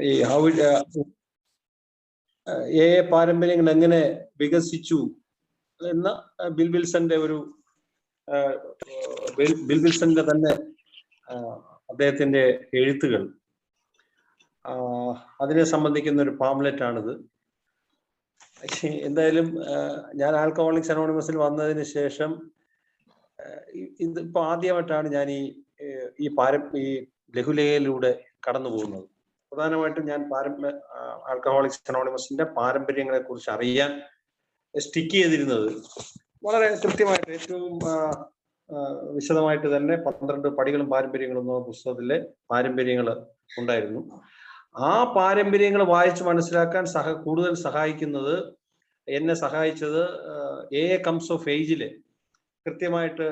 ഈ how A പാരമ്പര്യങ്ങൾ എങ്ങനെ വികസിച്ചു എന്ന ബിൽ വിൽസന്റെ ഒരു ബിൽ വിൽസന്റെ തന്നെ അദ്ദേഹത്തിന്റെ എഴുത്തുകൾ അതിനെ സംബന്ധിക്കുന്ന ഒരു പാംലെറ്റ് ആണിത്. എന്തായാലും ഞാൻ ആൽക്കഹോളിക്സ് അനോണിമസിൽ വന്നതിന് ശേഷം ഇതിപ്പോ ആദ്യമായിട്ടാണ് ഞാൻ ഈ ലഘുലേഖയിലൂടെ കടന്നു പോകുന്നത്. പ്രധാനമായിട്ടും ഞാൻ ആൽക്കഹോളിക്സ് അനോണിമസിന്റെ പാരമ്പര്യങ്ങളെ കുറിച്ച് അറിയാൻ സ്റ്റിക്ക് ചെയ്തിരുന്നത് വളരെ കൃത്യമായിട്ട് ഏറ്റവും വിശദമായിട്ട് തന്നെ 12 പടികളും പാരമ്പര്യങ്ങളും എന്ന പുസ്തകത്തിലെ പാരമ്പര്യങ്ങൾ ഉണ്ടായിരുന്നു. ആ പാരമ്പര്യങ്ങൾ വായിച്ച് മനസ്സിലാക്കാൻ കൂടുതൽ സഹായിക്കുന്നത് എന്നെ സഹായിച്ചത് എ കംസ് ഓഫ് ഏജില് കൃത്യമായിട്ട്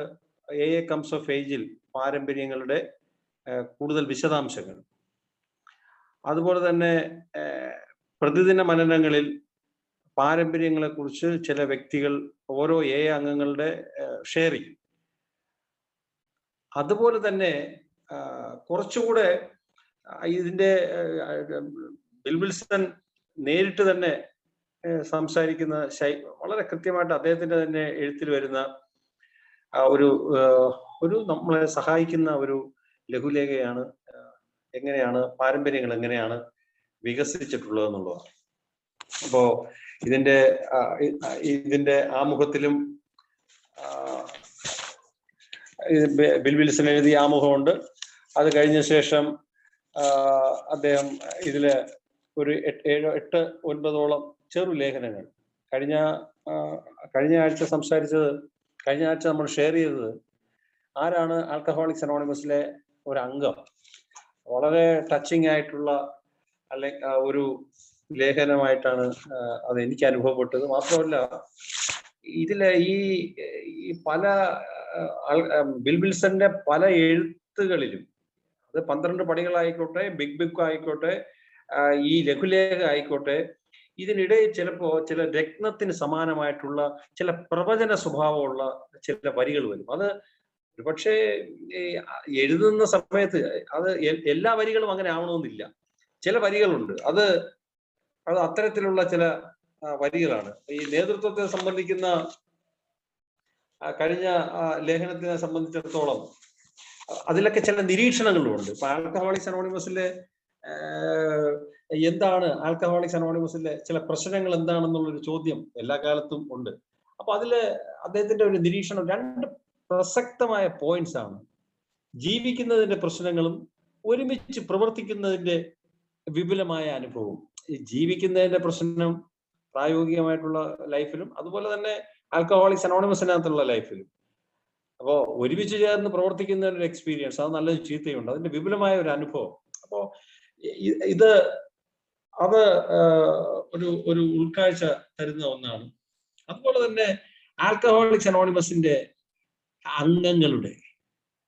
എ കംസ് ഓഫ് ഏജിൽ പാരമ്പര്യങ്ങളുടെ കൂടുതൽ വിശദാംശങ്ങൾ, അതുപോലെ തന്നെ പ്രതിദിന മനനങ്ങളിൽ പാരമ്പര്യങ്ങളെ കുറിച്ച് ചില വ്യക്തികൾ ഓരോ അംഗങ്ങളുടെ ഷെയർ ചെയ്യും. അതുപോലെ തന്നെ കുറച്ചുകൂടെ ഇതിന്റെ ബിൽ വിൽസൺ നേരിട്ട് തന്നെ സംസാരിക്കുന്ന വളരെ കൃത്യമായിട്ട് അദ്ദേഹത്തിന്റെ തന്നെ എഴുത്തിൽ വരുന്ന ഒരു നമ്മളെ സഹായിക്കുന്ന ഒരു ലഘുലേഖയാണ് എങ്ങനെയാണ് പാരമ്പര്യങ്ങൾ എങ്ങനെയാണ് വികസിച്ചിട്ടുള്ളത് എന്നുള്ളതാണ്. അപ്പോ ഇതിന്റെ ആമുഖത്തിലും ബിൽ വിൽസൺ എഴുതിയ ആമുഖമുണ്ട്. അത് കഴിഞ്ഞ ശേഷം അദ്ദേഹം ഇതില് ഒരു 7-8-9 ചെറു ലേഖനങ്ങൾ കഴിഞ്ഞ ആഴ്ച നമ്മൾ ഷെയർ ചെയ്തത് ആരാണ് ആൽക്കഹോളിക്സ് അനോണിമസിലെ ഒരു അംഗം. വളരെ ടച്ചിങ് ആയിട്ടുള്ള ഒരു ലേഖനമായിട്ടാണ് അത് എനിക്ക് അനുഭവപ്പെട്ടത്. മാത്രമല്ല ഇതിലെ ഈ പല ബിൽ വിൽസന്റെ പല എഴുത്തുകളിലും, അത് 12 പടികളായിക്കോട്ടെ, ബിഗ് ബുക്ക് ആയിക്കോട്ടെ, ഈ ലഘുലേഖ ആയിക്കോട്ടെ, ഇതിനിടയിൽ ചിലപ്പോ ചില രത്നത്തിന് സമാനമായിട്ടുള്ള ചില പ്രവചന സ്വഭാവമുള്ള ചില വരികൾ വരും. അത് പക്ഷേ എഴുതുന്ന സമയത്ത് അത് എല്ലാ വരികളും അങ്ങനെ ആവണമെന്നില്ല. ചില വരികളുണ്ട്, അത് അത്തരത്തിലുള്ള ചില വരികളാണ്. ഈ നേതൃത്വത്തെ സംബന്ധിക്കുന്ന കഴിഞ്ഞ ലേഖനത്തിനെ സംബന്ധിച്ചിടത്തോളം അതിലൊക്കെ ചില നിരീക്ഷണങ്ങളുണ്ട്. ഇപ്പൊ ആൽക്കഹോളിക്സ് അനോണിമസിലെ എന്താണ് ആൽക്കഹോളിക്സ് അനോണിമസിലെ ചില പ്രശ്നങ്ങൾ എന്താണെന്നുള്ളൊരു ചോദ്യം എല്ലാ കാലത്തും ഉണ്ട്. അപ്പൊ അതില് അദ്ദേഹത്തിന്റെ ഒരു നിരീക്ഷണം 2 പ്രസക്തമായ പോയിന്റ്സ് ആണ്. ജീവിക്കുന്നതിന്റെ പ്രശ്നങ്ങളും ഒരുമിച്ച് പ്രവർത്തിക്കുന്നതിന്റെ വിപുലമായ അനുഭവവും. ഈ ജീവിക്കുന്നതിന്റെ പ്രശ്നം പ്രായോഗികമായിട്ടുള്ള ലൈഫിലും അതുപോലെ തന്നെ ആൽക്കഹോളിക്സ് അനോണിമസിനകത്തുള്ള ലൈഫിലും. അപ്പോ ഒരുമിച്ച് ചേർന്ന് പ്രവർത്തിക്കുന്ന ഒരു എക്സ്പീരിയൻസ്, അത് നല്ലൊരു ചീത്തയുണ്ട്, അതിന്റെ വിപുലമായ ഒരു അനുഭവം. അപ്പോ അത് ഒരു ഉൾക്കാഴ്ച തരുന്ന ഒന്നാണ്. അതുപോലെ തന്നെ ആൽക്കഹോളിക്സ് അനോണിമസിന്റെ അംഗങ്ങളുടെ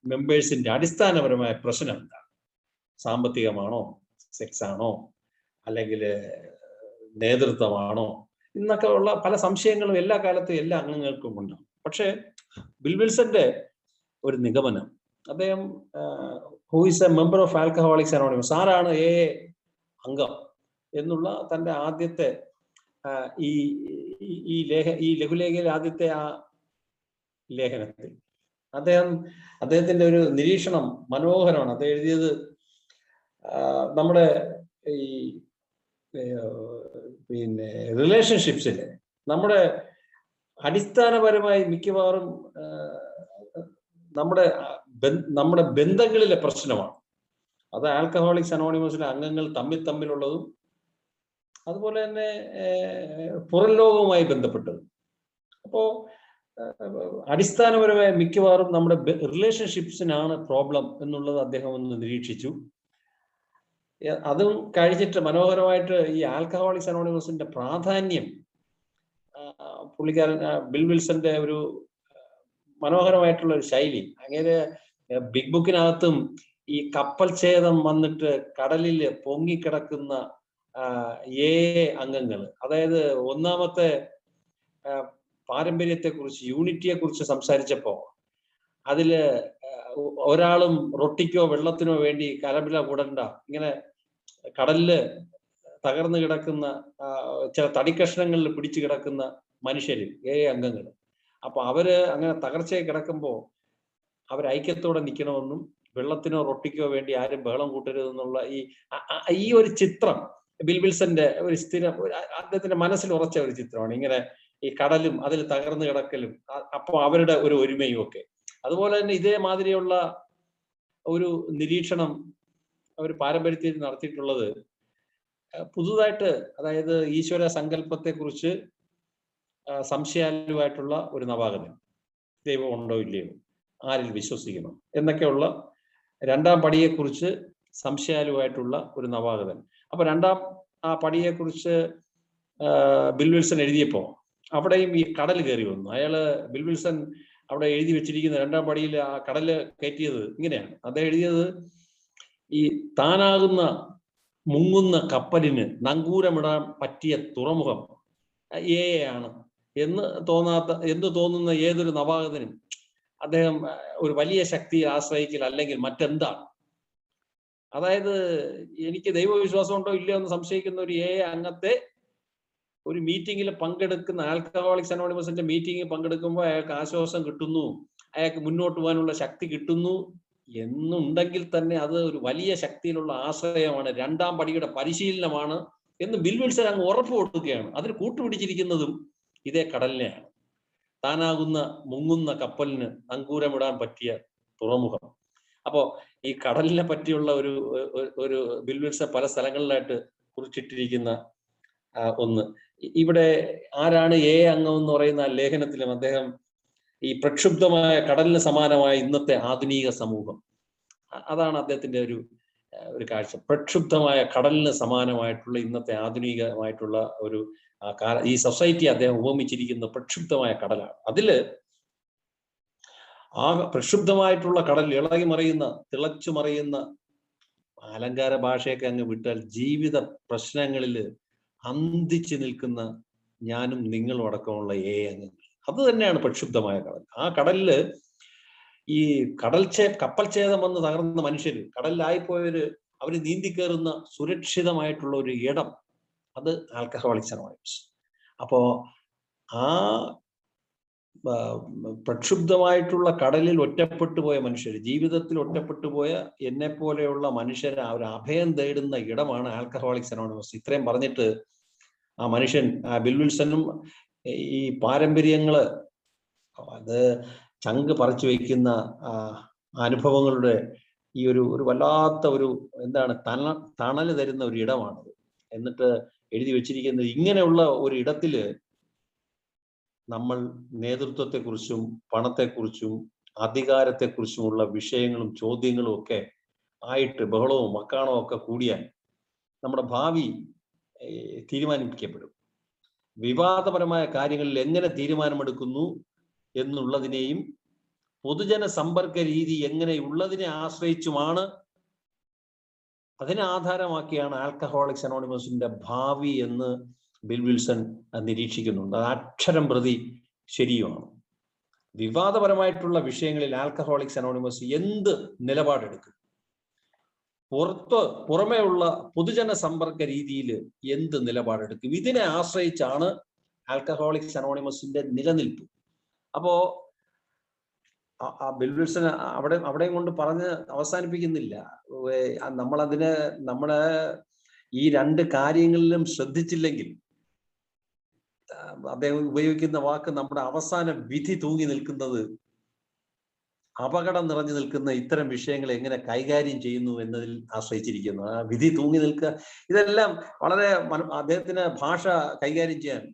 മെമ്പേഴ്സിന്റെ അടിസ്ഥാനപരമായ പ്രശ്നം എന്താണ്? സാമ്പത്തികമാണോ, സെക്സ് ആണോ, അല്ലെങ്കിൽ നേതൃത്വമാണോ എന്നൊക്കെ ഉള്ള പല സംശയങ്ങളും എല്ലാ കാലത്തും എല്ലാ അംഗങ്ങൾക്കും ഉണ്ടാവും. പക്ഷേ ബിൽ വിൽസന്റെ ഒരു നിഗമനം, അദ്ദേഹം who is A member of alcoholics anonymous, ആരാണ് അംഗം എന്നുള്ള തന്റെ ആദ്യത്തെ ഈ ലഘുലേഖയിലെ ആദ്യത്തെ ആ ലേഖനത്തിൽ അദ്ദേഹത്തിന്റെ ഒരു നിരീക്ഷണം മനോഹരമാണ്. അത് എഴുതിയത് നമ്മുടെ ഈ റിലേഷൻഷിപ്സിലെ നമ്മുടെ അടിസ്ഥാനപരമായി മിക്കവാറും നമ്മുടെ ബന്ധങ്ങളിലെ പ്രശ്നമാണ്. അത് ആൽക്കഹോളിക്സ് അനോണിമസിലെ അംഗങ്ങൾ തമ്മിലുള്ളതും അതുപോലെ തന്നെ പുറം ലോകവുമായി ബന്ധപ്പെട്ടതും. അപ്പോ അടിസ്ഥാനപരമായ മിക്കവാറും നമ്മുടെ റിലേഷൻഷിപ്സിനാണ് പ്രോബ്ലം എന്നുള്ളത് അദ്ദേഹം ഒന്ന് നിരീക്ഷിച്ചു. അതും കഴിഞ്ഞിട്ട് മനോഹരമായിട്ട് ഈ ആൽക്കഹോളിക്സ് അനോണിമസിന്റെ പ്രാധാന്യം പുള്ളിക്കാരൻ ബിൽ വിൽസന്റെ ഒരു മനോഹരമായിട്ടുള്ള ഒരു ശൈലി, അങ്ങനെ ബിഗ് ബുക്കിനകത്തും ഈ കപ്പൽ ഛേദം വന്നിട്ട് കടലിൽ പൊങ്ങിക്കിടക്കുന്ന അംഗങ്ങൾ, അതായത് ഒന്നാമത്തെ പാരമ്പര്യത്തെക്കുറിച്ച്, യൂണിറ്റിയെ കുറിച്ച് സംസാരിച്ചപ്പോ അതില് ഒരാളും റൊട്ടിക്കോ വെള്ളത്തിനോ വേണ്ടി കലപില കൂടണ്ട, ഇങ്ങനെ കടലില് തകർന്നു കിടക്കുന്ന ചില തടിക്കഷ്ണങ്ങളിൽ പിടിച്ചു കിടക്കുന്ന മനുഷ്യര്, 7 അംഗങ്ങൾ. അപ്പൊ അവര് അങ്ങനെ തകർച്ചയായി കിടക്കുമ്പോൾ അവർ ഐക്യത്തോടെ നിൽക്കണമെന്നും വെള്ളത്തിനോ റൊട്ടിക്കോ വേണ്ടി ആരും ബഹളം കൂട്ടരുതെന്നുള്ള ഈ ഒരു ചിത്രം ബിൽവിൽസന്റെ ഒരു സ്ഥിരം അദ്ദേഹത്തിന്റെ മനസ്സിൽ ഉറച്ച ഒരു ചിത്രമാണ്. ഇങ്ങനെ ഈ കടലും അതിൽ തകർന്നു കിടക്കലും അപ്പോൾ അവരുടെ ഒരു ഒരുമയും ഒക്കെ. അതുപോലെ തന്നെ ഇതേമാതിരിയുള്ള ഒരു നിരീക്ഷണം അവർ പാരമ്പര്യത്തിൽ നടത്തിയിട്ടുള്ളത് പുതുതായിട്ട്, അതായത് ഈശ്വര സങ്കല്പത്തെ കുറിച്ച് സംശയാലുവായിട്ടുള്ള ഒരു നവാഗതൻ, ദൈവം ഉണ്ടോ ഇല്ലയോ, ആരിൽ വിശ്വസിക്കണം എന്നൊക്കെയുള്ള രണ്ടാം പടിയെക്കുറിച്ച് സംശയാലുവായിട്ടുള്ള ഒരു നവാഗതൻ. അപ്പൊ രണ്ടാം പടിയെക്കുറിച്ച് ബിൽവിൽസൺ എഴുതിയപ്പോ അവിടെയും ഈ കടൽ കയറി വന്നു. അയാള് ബിൽവിൽസൺ അവിടെ എഴുതി വെച്ചിരിക്കുന്ന രണ്ടാം പടിയിൽ ആ കടല് കയറ്റിയത് ഇങ്ങനെയാണ്. അദ്ദേഹം എഴുതിയത്, ഈ താനാകുന്ന മുങ്ങുന്ന കപ്പലിന് നങ്കൂരമിടാൻ പറ്റിയ തുറമുഖം ആണ് എന്ന് തോന്നുന്ന ഏതൊരു നവാഗതനും അദ്ദേഹം ഒരു വലിയ ശക്തിയെ ആശ്രയിക്കൽ അല്ലെങ്കിൽ മറ്റെന്താണ്. അതായത് എനിക്ക് ദൈവവിശ്വാസം ഉണ്ടോ ഇല്ലയോ എന്ന് സംശയിക്കുന്ന ഒരു അംഗത്തെ ഒരു മീറ്റിംഗിൽ പങ്കെടുക്കുന്ന, ആൽക്കഹോളിക്സ് അനോണിമസിന്റെ മീറ്റിംഗിൽ പങ്കെടുക്കുമ്പോൾ അയാൾക്ക് ആശ്വാസം കിട്ടുന്നു, അയാൾക്ക് മുന്നോട്ട് പോകാനുള്ള ശക്തി കിട്ടുന്നു എന്നുണ്ടെങ്കിൽ തന്നെ അത് ഒരു വലിയ ശക്തിയിലുള്ള ആശ്രയമാണ്, രണ്ടാം പടിയുടെ പരിശീലനമാണ് എന്ന് ബിൽവിൽസൺ അങ്ങ് ഉറപ്പ് കൊടുക്കുകയാണ്. അതിന് കൂട്ടുപിടിച്ചിരിക്കുന്നതും ഇതേ കടലിനെയാണ്. താനാകുന്ന മുങ്ങുന്ന കപ്പലിന് നങ്കൂരമിടാൻ പറ്റിയ തുറമുഖം. അപ്പോ ഈ കടലിനെ പറ്റിയുള്ള ഒരു ബിൽവിൽസൺ പല സ്ഥലങ്ങളിലായിട്ട് കുറിച്ചിട്ടിരിക്കുന്ന ഒന്ന്. ഇവിടെ ആരാണ് അംഗം എന്ന് പറയുന്ന ലേഖനത്തിലും അദ്ദേഹം ഈ പ്രക്ഷുബ്ധമായ കടലിന് സമാനമായ ഇന്നത്തെ ആധുനിക സമൂഹം, അതാണ് അദ്ദേഹത്തിന്റെ ഒരു കാഴ്ച. പ്രക്ഷുബ്ധമായ കടലിന് സമാനമായിട്ടുള്ള ഇന്നത്തെ ആധുനികമായിട്ടുള്ള ഈ സൊസൈറ്റി അദ്ദേഹം ഉപമിച്ചിരിക്കുന്ന പ്രക്ഷുബ്ധമായ കടലാണ്. അതില് ആ പ്രക്ഷുബ്ധമായിട്ടുള്ള കടൽ ഇളകി മറിയുന്ന, തിളച്ചു മറിയുന്ന, അലങ്കാര ഭാഷയൊക്കെ അങ്ങ് വിട്ടാൽ ജീവിത പ്രശ്നങ്ങളിൽ അന്തിച്ചു നിൽക്കുന്ന ഞാനും നിങ്ങളും അടക്കമുള്ള അംഗങ്ങൾ, അത് തന്നെയാണ് പ്രക്ഷുബ്ധമായ കടൽ. ആ കടലില് ഈ കപ്പൽ ഛേദം വന്ന് തകർന്ന മനുഷ്യര്, കടലിലായിപ്പോയവര്, അവര് നീന്തിക്കേറുന്ന സുരക്ഷിതമായിട്ടുള്ള ഒരു ഇടം, അത് ആൽക്കഹോളിക്സ് അനോണിമസ്. അപ്പോ ആ പ്രക്ഷുബ്ധമായിട്ടുള്ള കടലിൽ ഒറ്റപ്പെട്ടു പോയ മനുഷ്യർ, ജീവിതത്തിൽ ഒറ്റപ്പെട്ടു പോയ എന്നെ പോലെയുള്ള മനുഷ്യരെ ഒരു അഭയം തേടുന്ന ഇടമാണ് ആൽക്കഹോളിക്സ് അനോണിമസ്. ഇത്രയും പറഞ്ഞിട്ട് ആ മനുഷ്യൻ, ബിൽവിൽസണും ഈ പാരമ്പര്യങ്ങള് അത് ചങ്ക് പറിച്ചു വയ്ക്കുന്ന അനുഭവങ്ങളുടെ ഈ ഒരു വല്ലാത്ത എന്താണ് തണല് തരുന്ന ഒരു ഇടമാണത്. എന്നിട്ട് എഴുതി വെച്ചിരിക്കുന്നത്, ഇങ്ങനെയുള്ള ഒരു ഇടത്തില് നമ്മൾ നേതൃത്വത്തെക്കുറിച്ചും പണത്തെക്കുറിച്ചും അധികാരത്തെക്കുറിച്ചുമുള്ള വിഷയങ്ങളും ചോദ്യങ്ങളും ഒക്കെ ആയിട്ട് ബഹളവും വക്കാണവും ഒക്കെ കൂടിയാൽ നമ്മുടെ ഭാവി തീരുമാനിക്കപ്പെടും. വിവാദപരമായ കാര്യങ്ങളിൽ എങ്ങനെ തീരുമാനമെടുക്കുന്നു എന്നുള്ളതിനെയും പൊതുജന സമ്പർക്ക രീതി എങ്ങനെയുള്ളതിനെ ആശ്രയിച്ചുമാണ്, അതിനെ ആധാരമാക്കിയാണ് ആൽക്കഹോളിക്സ് അനോണിമസിന്റെ ഭാവി എന്ന് ബിൽവിൽസൺ നിരീക്ഷിക്കുന്നുണ്ട്. അത് അക്ഷരം പ്രതി ശരിയുമാണ്. വിവാദപരമായിട്ടുള്ള വിഷയങ്ങളിൽ ആൽക്കഹോളിക്സ് അനോണിമസ് എന്ത് നിലപാടെടുക്കും, പുറമേ ഉള്ള പൊതുജന സമ്പർക്ക രീതിയിൽ എന്ത് നിലപാടെടുക്കും, ഇതിനെ ആശ്രയിച്ചാണ് ആൽക്കഹോളിക്സ് അനോണിമസിന്റെ നിലനിൽപ്പ്. അപ്പോ ബിൽവിൽസൺ അവിടെയും കൊണ്ട് പറഞ്ഞ് അവസാനിപ്പിക്കുന്നില്ല. നമ്മളെ ഈ രണ്ട് കാര്യങ്ങളിലും ശ്രദ്ധിച്ചില്ലെങ്കിൽ, അദ്ദേഹം ഉപയോഗിക്കുന്ന വാക്ക്, നമ്മുടെ അവസാന വിധി തൂങ്ങി നിൽക്കുന്നത് അപകടം നിറഞ്ഞു നിൽക്കുന്ന ഇത്തരം വിഷയങ്ങളെ എങ്ങനെ കൈകാര്യം ചെയ്യുന്നു എന്നതിൽ ആശ്രയിച്ചിരിക്കുന്നു. ആ വിധി തൂങ്ങി നിൽക്കുക, ഇതെല്ലാം വളരെ അദ്ദേഹത്തിന് ഭാഷ കൈകാര്യം ചെയ്യാൻ,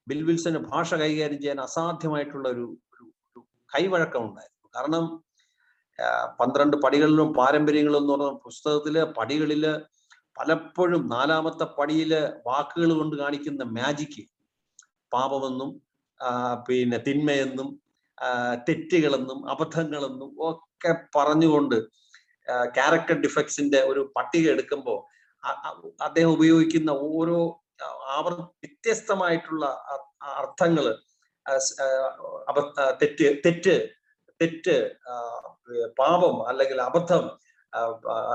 ബിൽവിൽസന് ഭാഷ കൈകാര്യം ചെയ്യാൻ അസാധ്യമായിട്ടുള്ള ഒരു കൈവഴക്കം ഉണ്ടായിരുന്നു. കാരണം 12 പടികളിലും പാരമ്പര്യങ്ങളും എന്ന് പറഞ്ഞ പുസ്തകത്തില് പടികളില് പലപ്പോഴും 4ാമത്തെ പടിയില് വാക്കുകൾ കൊണ്ട് കാണിക്കുന്ന മാജിക്ക്, പാപമെന്നും പിന്നെ തിന്മയെന്നും തെറ്റുകളെന്നും അബദ്ധങ്ങളെന്നും ഒക്കെ പറഞ്ഞുകൊണ്ട് ക്യാരക്ടർ ഡിഫക്ട്സിന്റെ ഒരു പട്ടിക എടുക്കുമ്പോൾ അദ്ദേഹം ഉപയോഗിക്കുന്ന ഓരോ വ്യത്യസ്തമായിട്ടുള്ള അർത്ഥങ്ങള്, തെറ്റ്, പാപം അല്ലെങ്കിൽ അബദ്ധം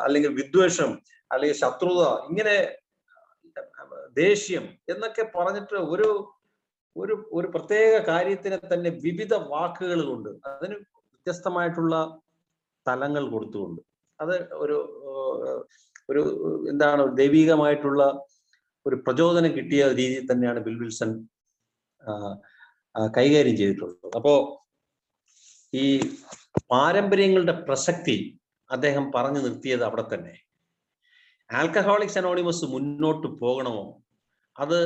അല്ലെങ്കിൽ വിദ്വേഷം, അല്ലെങ്കിൽ ശത്രുത, ഇങ്ങനെ ദേഷ്യം എന്നൊക്കെ പറഞ്ഞിട്ട് ഒരു ഒരു ഒരു പ്രത്യേക കാര്യത്തിനെ തന്നെ വിവിധ വാക്കുകൾ കൊണ്ട്, അതിന് വ്യത്യസ്തമായിട്ടുള്ള തലങ്ങൾ കൊടുത്തുകൊണ്ട്, അത് ഒരു ഒരു എന്താണ് ദൈവികമായിട്ടുള്ള ഒരു പ്രചോദനം കിട്ടിയ രീതിയിൽ തന്നെയാണ് ബിൽ വിൽസൺ കൈകാര്യം ചെയ്തിട്ടുള്ളത്. അപ്പോ ഈ പാരമ്പര്യങ്ങളുടെ പ്രസക്തി അദ്ദേഹം പറഞ്ഞു നിർത്തിയത് അവിടെ തന്നെ. ആൽക്കഹോളിക്സ് അനോണിമസ് മുന്നോട്ട് പോകണമോ, അത്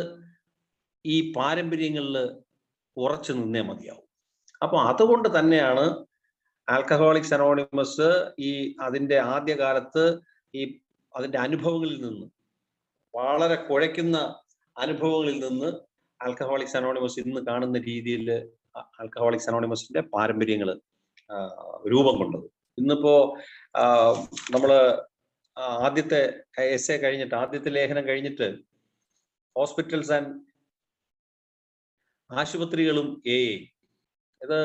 ഈ പാരമ്പര്യങ്ങളിൽ ഉറച്ചു നിന്നേ മതിയാവും. അപ്പൊ അതുകൊണ്ട് തന്നെയാണ് ആൽക്കഹോളിക്സ് അനോണിമസ് അതിന്റെ ആദ്യകാലത്ത് അതിന്റെ അനുഭവങ്ങളിൽ നിന്ന്, വളരെ കുഴയ്ക്കുന്ന അനുഭവങ്ങളിൽ നിന്ന് ആൽക്കഹോളിക്സ് അനോണിമസ് ഇന്ന് കാണുന്ന രീതിയിൽ ആൽക്കഹോളിക്സ് അനോണിമസിന്റെ പാരമ്പര്യങ്ങൾ രൂപം കൊണ്ടത്. ഇന്നിപ്പോ നമ്മള് ആദ്യത്തെ എസ്സേ കഴിഞ്ഞിട്ട്, ആദ്യത്തെ ലേഖനം കഴിഞ്ഞിട്ട്, ഹോസ്പിറ്റൽസ് ആൻഡ് ആശുപത്രികളും ഇത്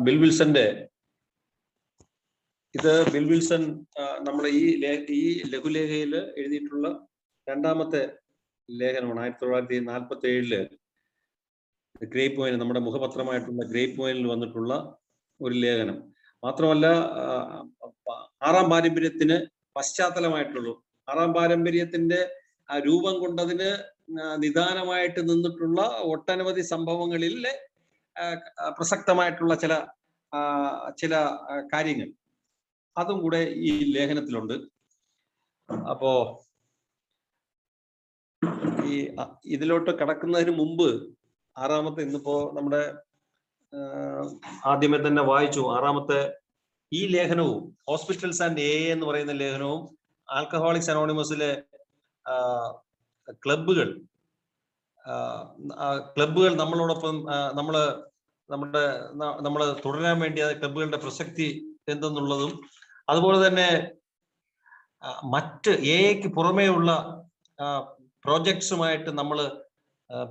ബിൽ വിൽസന്റെ ബിൽ വിൽസൺ നമ്മുടെ ഈ ലഘുലേഖയിൽ എഴുതിയിട്ടുള്ള രണ്ടാമത്തെ ലേഖനമാണ്. 1947 ഗ്രേപ്പ് വൈൻ, നമ്മുടെ മുഖപത്രമായിട്ടുള്ള ഗ്രേപ്പ് വൈനിൽ വന്നിട്ടുള്ള ഒരു ലേഖനം. മാത്രമല്ല, ആറാം പാരമ്പര്യത്തിന് പശ്ചാത്തലമായിട്ടുള്ളൂ, ആറാം പാരമ്പര്യത്തിന്റെ രൂപം കൊണ്ടതിന് നിദാനമായിട്ട് നിന്നിട്ടുള്ള ഒട്ടനവധി സംഭവങ്ങളിലെ പ്രസക്തമായിട്ടുള്ള ചില കാര്യങ്ങൾ അതും കൂടെ ഈ ലേഖനത്തിലുണ്ട്. അപ്പോ ഇതിലോട്ട് കടക്കുന്നതിന് മുമ്പ് ഇന്നിപ്പോ നമ്മുടെ ആദ്യമേ തന്നെ വായിച്ചു, ആറാമത്തെ ഈ ലേഖനവും ഹോസ്പിറ്റൽസ് ആൻഡ് എന്ന് പറയുന്ന ലേഖനവും ആൽക്കഹോളിക്സ് അനോണിമസിലെ ക്ലബ്ബുകൾ നമ്മളോടൊപ്പം നമ്മൾ തുടരാൻ വേണ്ടി ക്ലബ്ബുകളുടെ പ്രസക്തി എന്തെന്നുള്ളതും, അതുപോലെ തന്നെ മറ്റ് എക്ക് പുറമേയുള്ള പ്രോജക്ട്സുമായിട്ട് നമ്മൾ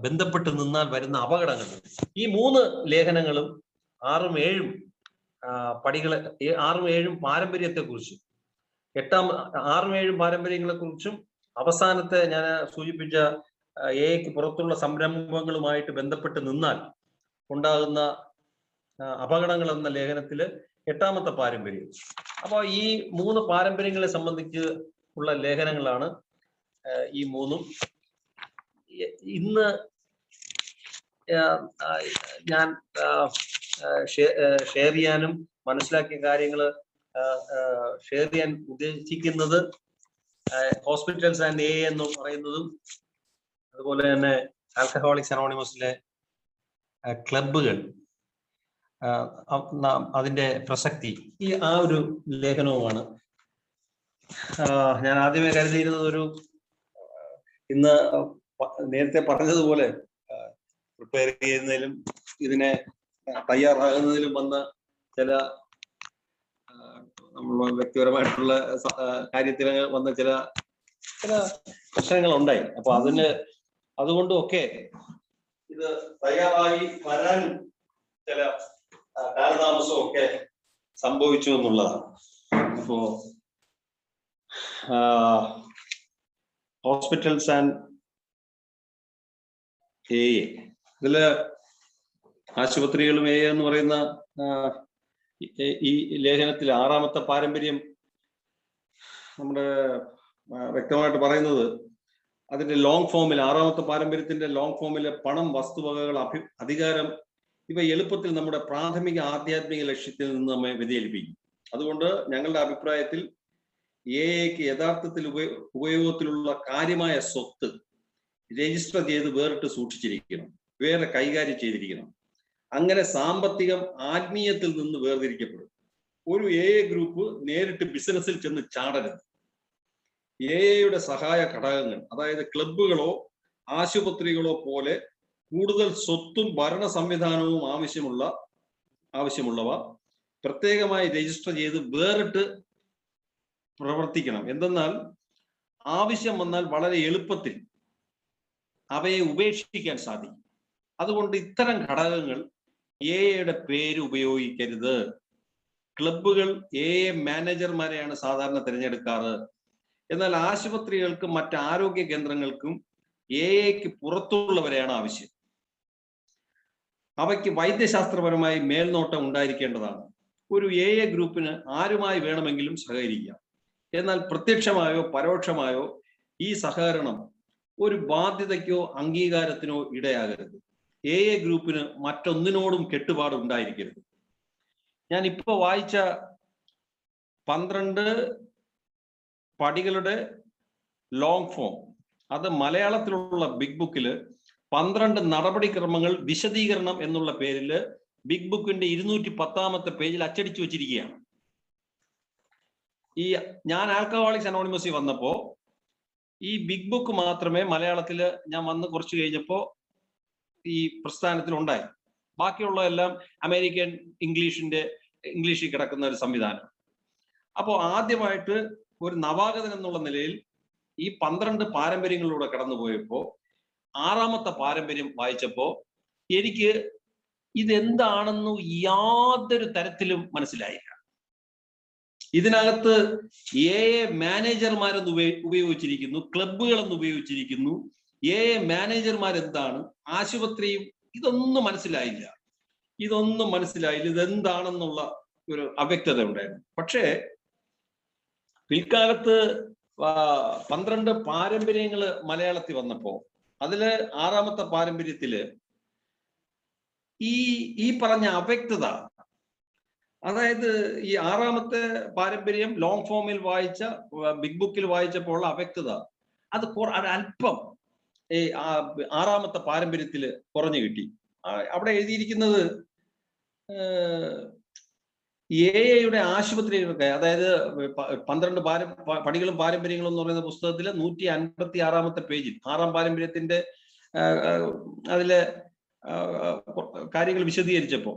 ബന്ധപ്പെട്ട് നിന്നാൽ വരുന്ന അപകടങ്ങൾ, ഈ 3 ലേഖനങ്ങളും 6ഉം 7ഉം പടികളെ, 6ഉം 7ഉം പാരമ്പര്യത്തെക്കുറിച്ചും 6ഉം 7ഉം പാരമ്പര്യങ്ങളെ കുറിച്ചും, അവസാനത്തെ ഞാൻ സൂചിപ്പിച്ച എക്ക് പുറത്തുള്ള സംരംഭങ്ങളുമായിട്ട് ബന്ധപ്പെട്ട് നിന്നാൽ ഉണ്ടാകുന്ന അപകടങ്ങൾ എന്ന ലേഖനത്തില് 8ാമത്തെ പാരമ്പര്യം. അപ്പോൾ ഈ 3 പാരമ്പര്യങ്ങളെ സംബന്ധിച്ച് ഉള്ള ലേഖനങ്ങളാണ് ഈ 3ഉം. ഇന്ന് ഞാൻ ഷെയർ ചെയ്യാനും മനസ്സിലാക്കിയ കാര്യങ്ങൾ ഷെയർ ചെയ്യാൻ ഉദ്ദേശിക്കുന്നത് ഹോസ്പിറ്റൽസ് ആൻഡ് എന്ന് പറയുന്നതും, അതുപോലെ തന്നെ ആൽക്കഹോളിക്സ് അനോണിമസിലെ ക്ലബ്ബുകൾ, അതിന്റെ പ്രസക്തി, ആ ഒരു ലേഖനവുമാണ്. ഞാൻ ആദ്യമേ കരുതിയിരുന്നത് ഇന്ന് നേരത്തെ പറഞ്ഞതുപോലെ പ്രിപ്പയർ ചെയ്യുന്നതിലും ഇതിനെ തയ്യാറാകുന്നതിലും വന്ന ചില നമ്മൾ വ്യക്തിപരമായിട്ടുള്ള കാര്യത്തിൽ വന്ന ചില പ്രശ്നങ്ങൾ ഉണ്ടായി. അപ്പൊ അതുകൊണ്ടും ഒക്കെ ഇത് തയ്യാറായി വരാനും ചില കാലതാമസവും ഒക്കെ സംഭവിച്ചു എന്നുള്ളതാണ്. അപ്പോ ഹോസ്പിറ്റൽസ് ആൻഡ് ഇതില് ആശുപത്രികളും എന്ന് പറയുന്ന ഈ ലേഖനത്തിൽ 6ാമത്തെ പാരമ്പര്യം നമ്മുടെ വ്യക്തമായിട്ട് പറയുന്നത്, അതിന്റെ ലോങ് ഫോമിൽ, 6ാമത്തെ പാരമ്പര്യത്തിന്റെ ലോങ് ഫോമിലെ പണം, വസ്തുവകകൾ, അധികാരം ഇവ എളുപ്പത്തിൽ നമ്മുടെ പ്രാഥമിക ആധ്യാത്മിക ലക്ഷ്യത്തിൽ നിന്ന് നമ്മെ വ്യതിചലിപ്പിക്കും. അതുകൊണ്ട് ഞങ്ങളുടെ അഭിപ്രായത്തിൽ എക്ക് യഥാർത്ഥത്തിൽ ഉപയോഗത്തിലുള്ള കാര്യമായ സ്വത്ത് രജിസ്റ്റർ ചെയ്ത് വേറിട്ട് സൂക്ഷിച്ചിരിക്കണം, വേറെ കൈകാര്യം ചെയ്തിരിക്കണം. അങ്ങനെ സാമ്പത്തികം ആത്മീയത്തിൽ നിന്ന് വേർതിരിക്കപ്പെടും. ഒരു ഗ്രൂപ്പ് നേരിട്ട് ബിസിനസ്സിൽ ചെന്ന് ചാടരുത്. എയുടെ സഹായ ഘടകങ്ങൾ, അതായത് ക്ലബ്ബുകളോ ആശുപത്രികളോ പോലെ കൂടുതൽ സ്വത്തും ഭരണ സംവിധാനവും ആവശ്യമുള്ളവ പ്രത്യേകമായി രജിസ്റ്റർ ചെയ്ത് വേറിട്ട് പ്രവർത്തിക്കണം. എന്തെന്നാൽ ആവശ്യം വന്നാൽ വളരെ എളുപ്പത്തിൽ അവയെ ഉപേക്ഷിക്കാൻ സാധിക്കും. അതുകൊണ്ട് ഇത്തരം ഘടകങ്ങൾ എയുടെ പേര് ഉപയോഗിക്കരുത്. ക്ലബ്ബുകൾ AA മാനേജർമാരെയാണ് സാധാരണ തിരഞ്ഞെടുക്കാറ്. എന്നാൽ ആശുപത്രികൾക്കും മറ്റ് ആരോഗ്യ കേന്ദ്രങ്ങൾക്കും AAക്ക് പുറത്തുള്ളവരെയാണ് ആവശ്യം. അവയ്ക്ക് വൈദ്യശാസ്ത്രപരമായി മേൽനോട്ടം ഉണ്ടായിരിക്കേണ്ടതാണ്. ഒരു AA ഗ്രൂപ്പിന് ആരുമായി വേണമെങ്കിലും സഹകരിക്കാം. എന്നാൽ പ്രത്യക്ഷമായോ പരോക്ഷമായോ ഈ സഹകരണം ഒരു ബാധ്യതയ്ക്കോ അംഗീകാരത്തിനോ ഇടയാകരുത്. AA ഗ്രൂപ്പിന് മറ്റൊന്നിനോടും കെട്ടുപാട് ഉണ്ടായിരിക്കരുത്. ഞാൻ ഇപ്പോൾ വായിച്ച 12 പടികളുടെ ലോങ് ഫോം, അത് മലയാളത്തിലുള്ള ബിഗ് ബുക്കിൽ 12 നടപടിക്രമങ്ങൾ വിശദീകരണം എന്നുള്ള പേരിൽ ബിഗ് ബുക്കിന്റെ 210ാമത്തെ പേജിൽ അച്ചടിച്ചു വെച്ചിരിക്കുകയാണ്. ഈ ഞാൻ ആൽക്കഹോളിക്സ് അനോണിമസിൽ വന്നപ്പോ ഈ ബിഗ് ബുക്ക് മാത്രമേ മലയാളത്തിൽ ഞാൻ വന്ന് കുറച്ച് കഴിഞ്ഞപ്പോൾ ഈ പ്രസ്ഥാനത്തിൽ ഉണ്ടായി. ബാക്കിയുള്ള എല്ലാം അമേരിക്കൻ ഇംഗ്ലീഷിൽ കിടക്കുന്ന ഒരു സംവിധാനം. അപ്പോൾ ആദ്യമായിട്ട് ഒരു നവാഗതൻ എന്നുള്ള നിലയിൽ ഈ 12 പാരമ്പര്യങ്ങളിലൂടെ കടന്നുപോയപ്പോൾ 6ാമത്തെ പാരമ്പര്യം വായിച്ചപ്പോൾ എനിക്ക് ഇതെന്താണെന്ന് യാതൊരു തരത്തിലും മനസ്സിലായില്ല. ഇതിനകത്ത് AA മാനേജർമാരെന്ന് ഉപയോഗിച്ചിരിക്കുന്നു, ക്ലബ്ബുകളെന്ന് ഉപയോഗിച്ചിരിക്കുന്നു. AA മാനേജർമാരെന്താണ്, ആശുപത്രിയും, ഇതൊന്നും മനസ്സിലായില്ല. ഇതെന്താണെന്നുള്ള ഒരു അവ്യക്തത ഉണ്ടായിരുന്നു. പക്ഷേ പിൽക്കാലത്ത് 12 പാരമ്പര്യങ്ങൾ മലയാളത്തിൽ വന്നപ്പോ അതില് 6ാമത്തെ പാരമ്പര്യത്തില് ഈ പറഞ്ഞ അവ്യക്തത, അതായത് ഈ 6ാമത്തെ പാരമ്പര്യം ലോങ് ഫോമിൽ വായിച്ച ബിഗ് ബുക്കിൽ വായിച്ചപ്പോൾ അവ്യക്തത അത് അല്പം 6ാമത്തെ പാരമ്പര്യത്തില് കുറഞ്ഞു കിട്ടി. അവിടെ എഴുതിയിരിക്കുന്നത് AAയുടെ ആശുപത്രികൾക്ക്, അതായത് 12 പടികളും പാരമ്പര്യങ്ങളും എന്ന് പറയുന്ന പുസ്തകത്തില് 156ാമത്തെ പേജിൽ 6ാം പാരമ്പര്യത്തിന്റെ അതിലെ കാര്യങ്ങൾ വിശദീകരിച്ചപ്പോ,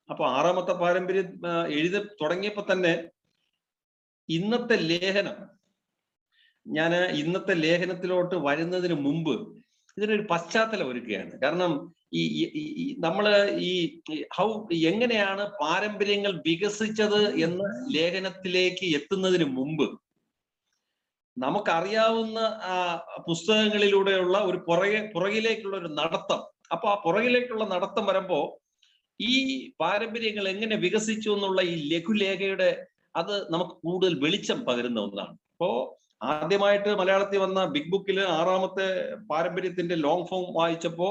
അപ്പൊ 6ാമത്തെ പാരമ്പര്യം എഴുതി തുടങ്ങിയപ്പോ തന്നെ ഇന്നത്തെ ലേഖനത്തിലോട്ട് വരുന്നതിന് മുമ്പ് ഇതിനൊരു പശ്ചാത്തലം ഒരുക്കുകയാണ്. കാരണം നമ്മള് എങ്ങനെയാണ് പാരമ്പര്യങ്ങൾ വികസിച്ചത് എന്ന ലേഖനത്തിലേക്ക് എത്തുന്നതിന് മുമ്പ് നമുക്കറിയാവുന്ന പുസ്തകങ്ങളിലൂടെയുള്ള ഒരു പുറകിലേക്കുള്ള ഒരു നടത്തം. അപ്പൊ ആ പുറകിലേക്കുള്ള നടത്തം വരുമ്പോ ഈ പാരമ്പര്യങ്ങൾ എങ്ങനെ വികസിച്ചു എന്നുള്ള ഈ ലഘുലേഖയുടെ അത് നമുക്ക് കൂടുതൽ വെളിച്ചം പകരുന്ന ഒന്നാണ്. അപ്പോ ആദ്യമായിട്ട് മലയാളത്തിൽ വന്ന ബിഗ് ബുക്കില് 6ാമത്തെ പാരമ്പര്യത്തിന്റെ ലോങ് ഫോം വായിച്ചപ്പോ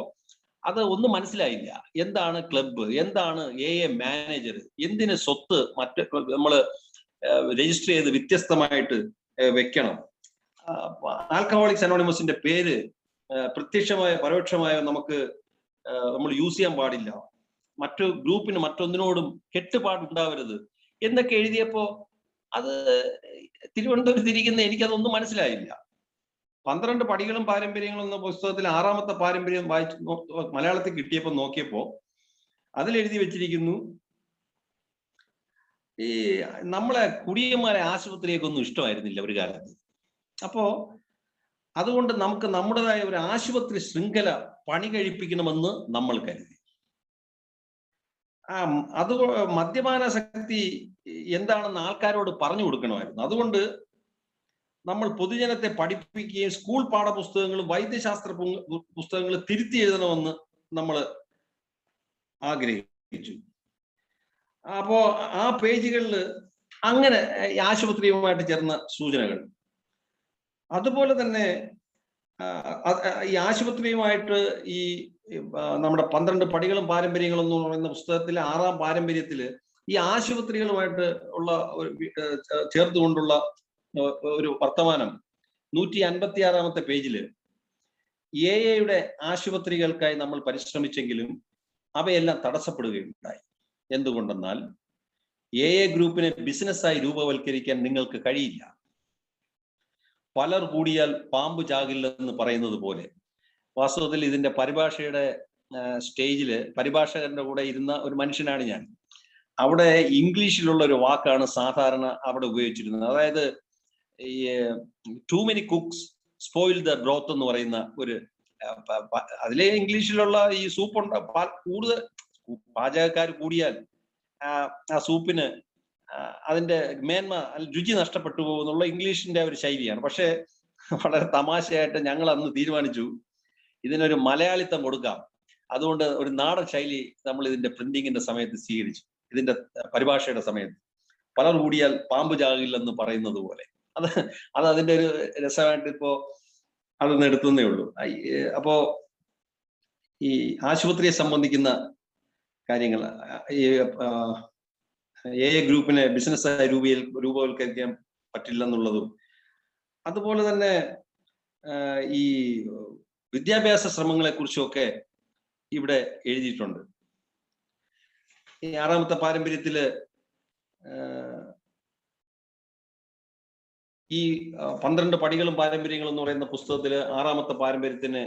അത് ഒന്നും മനസ്സിലായില്ല. എന്താണ് ക്ലബ്ബ്, എന്താണ് AA മാനേജർ, എന്തിന് സ്വത്ത് നമ്മള് രജിസ്റ്റർ ചെയ്ത് വ്യത്യസ്തമായിട്ട് വെക്കണം, ആൽക്കഹോളിക്സ് അനോണിമസിന്റെ പേര് പ്രത്യക്ഷമായോ പരോക്ഷമായോ നമ്മൾ യൂസ് ചെയ്യാൻ പാടില്ല, മറ്റു ഗ്രൂപ്പിന് മറ്റൊന്നിനോടും കെട്ടുപാടുണ്ടാവരുത് എന്നൊക്കെ എഴുതിയപ്പോ അത് തിരുവനന്തപുരത്തിരിക്കുന്ന എനിക്കതൊന്നും മനസ്സിലായില്ല. 12 പടികളും പാരമ്പര്യങ്ങളും എന്ന പുസ്തകത്തിൽ 6ാമത്തെ പാരമ്പര്യം വായിച്ച് മലയാളത്തിൽ കിട്ടിയപ്പോൾ നോക്കിയപ്പോ അതിലെഴുതി വെച്ചിരിക്കുന്നു, ഈ നമ്മളെ കുടിയന്മാരെ ആശുപത്രിയൊക്കെ ഇഷ്ടമായിരുന്നില്ല ഒരു കാലത്ത്. അപ്പോ അതുകൊണ്ട് നമുക്ക് നമ്മുടേതായ ഒരു ആശുപത്രി ശൃംഖല പണി കഴിപ്പിക്കണമെന്ന് നമ്മൾ കരുതി. അത് മദ്യപാനാസക്തി എന്താണെന്ന് ആൾക്കാരോട് പറഞ്ഞു കൊടുക്കണമായിരുന്നു. അതുകൊണ്ട് നമ്മൾ പൊതുജനത്തെ പഠിപ്പിക്കുകയും സ്കൂൾ പാഠപുസ്തകങ്ങളും വൈദ്യശാസ്ത്ര പുസ്തകങ്ങളും തിരുത്തി എഴുതണമെന്ന് നമ്മൾ ആഗ്രഹിച്ചു. അപ്പോ ആ പേജുകളിൽ അങ്ങനെ ആശുപത്രിയുമായിട്ട് ചേർന്ന സൂചനകൾ, അതുപോലെ തന്നെ ഈ ആശുപത്രിയുമായിട്ട് ഈ നമ്മുടെ 12 പടികളും പാരമ്പര്യങ്ങളും എന്ന് പറയുന്ന പുസ്തകത്തിലെ 6ാം പാരമ്പര്യത്തില് ഈ ആശുപത്രികളുമായിട്ട് ഉള്ള ചേർത്തുകൊണ്ടുള്ള ഒരു വർത്തമാനം 156ാമത്തെ പേജില് AA ആശുപത്രികൾക്കായി നമ്മൾ പരിശ്രമിച്ചെങ്കിലും അവയെല്ലാം തടസ്സപ്പെടുകയുണ്ടായി. എന്തുകൊണ്ടെന്നാൽ AA ഗ്രൂപ്പിനെ ബിസിനസ്സായി രൂപവൽക്കരിക്കാൻ നിങ്ങൾക്ക് കഴിയില്ല. പലർ കൂടിയാൽ പാമ്പ് ചാകില്ലെന്ന് പറയുന്നത് പോലെ വാസ്തവത്തിൽ ഇതിന്റെ പരിഭാഷയുടെ സ്റ്റേജില് പരിഭാഷകന്റെ കൂടെ ഇരുന്ന ഒരു മനുഷ്യനാണ് ഞാൻ. അവിടെ ഇംഗ്ലീഷിലുള്ള ഒരു വാക്കാണ് സാധാരണ അവിടെ ഉപയോഗിച്ചിരുന്നത്. അതായത് ഈ too many cooks spoil the broth എന്ന് പറയുന്ന ഒരു അതിലെ ഇംഗ്ലീഷിലുള്ള ഈ സൂപ്പ് കൂടുതൽ പാചകക്കാർ കൂടിയാൽ ആ സൂപ്പിന് അതിന്റെ മേന്മ രുചി നഷ്ടപ്പെട്ടു പോകുന്നുള്ള ഇംഗ്ലീഷിന്റെ ഒരു ശൈലിയാണ്. പക്ഷേ വളരെ തമാശയായിട്ട് ഞങ്ങൾ അന്ന് തീരുമാനിച്ചു ഇതിനൊരു മലയാളിത്തം കൊടുക്കാം. അതുകൊണ്ട് ഒരു നാടൻ ശൈലി നമ്മൾ ഇതിന്റെ പ്രിന്റിങ്ങിന്റെ സമയത്ത് സ്വീകരിച്ചു. ഇതിന്റെ പരിഭാഷയുടെ സമയത്ത് പലർ കൂടിയാൽ പാമ്പ് ചാകില്ലെന്ന് പറയുന്നത് പോലെ അത് അത് അതിന്റെ ഒരു രസമായിട്ട് ഇപ്പോ അതൊന്ന് എടുത്തുന്നേ ഉള്ളൂ. അപ്പോ ഈ ആശുപത്രിയെ സംബന്ധിക്കുന്ന കാര്യങ്ങൾ, ഈ ഗ്രൂപ്പിനെ ബിസിനസ്സായി രൂപവൽക്കരിക്കാൻ പറ്റില്ലെന്നുള്ളതും, അതുപോലെ തന്നെ ഈ വിദ്യാഭ്യാസ ശ്രമങ്ങളെ കുറിച്ചൊക്കെ ഇവിടെ എഴുതിയിട്ടുണ്ട്. ഈ 6ാമത്തെ പാരമ്പര്യത്തില് ഈ 12 പടികളും പാരമ്പര്യങ്ങളും എന്ന് പറയുന്ന പുസ്തകത്തില് 6ാമത്തെ പാരമ്പര്യത്തിന്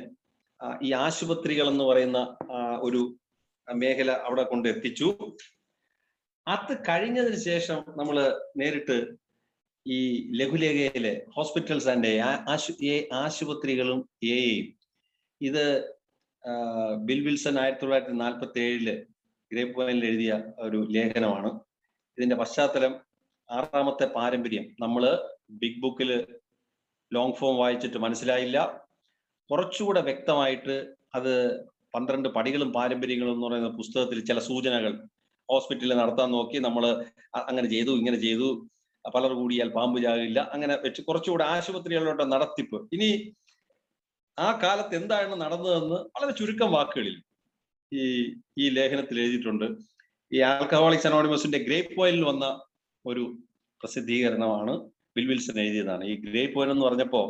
ഈ ആശുപത്രികൾ എന്ന് പറയുന്ന ഒരു മേഖല അവിടെ കൊണ്ട് എത്തിച്ചു. അത് കഴിഞ്ഞതിന് ശേഷം നമ്മൾ നേരിട്ട് ഈ ലഘുലേഖയിലെ ഹോസ്പിറ്റൽസ് ആൻഡ് ആശുപത്രികളും എയും, ഇത് ബിൽ വിൽസൺ 1947 ഗ്രേപ്പ് വൈനിൽ എഴുതിയ ഒരു ലേഖനമാണ്. ഇതിന്റെ പശ്ചാത്തലം 6ാമത്തെ പാരമ്പര്യം നമ്മൾ ബിഗ് ബുക്കിൽ ലോങ് ഫോം വായിച്ചിട്ട് മനസ്സിലായില്ല. കുറച്ചുകൂടെ വ്യക്തമായിട്ട് അത് 12 പടികളും പാരമ്പര്യങ്ങളും എന്ന് പറയുന്ന പുസ്തകത്തിൽ ചില സൂചനകൾ ഹോസ്പിറ്റലിൽ നടത്താൻ നോക്കി. നമ്മൾ അങ്ങനെ ചെയ്തു, ഇങ്ങനെ ചെയ്തു, പലർ കൂടിയാൽ പാമ്പ് ചാകില്ല, അങ്ങനെ വെച്ച് കുറച്ചുകൂടെ ആശുപത്രികളിലോട്ട് നടത്തിപ്പ്. ഇനി ആ കാലത്ത് എന്താണ് നടന്നതെന്ന് വളരെ ചുരുക്കം വാക്കുകളിൽ ഈ ലേഖനത്തിൽ എഴുതിയിട്ടുണ്ട്. ഈ ആൽക്കഹോളിക്സ് അനോണിമസിന്റെ ഗ്രേപ്പ് വൈനിൽ വന്ന ഒരു പ്രസിദ്ധീകരണമാണ്, ബിൽ വിൽസൺ എഴുതിയതാണ്. ഈ ഗ്രേപ്പ് വൈൻ എന്ന് പറഞ്ഞപ്പോൾ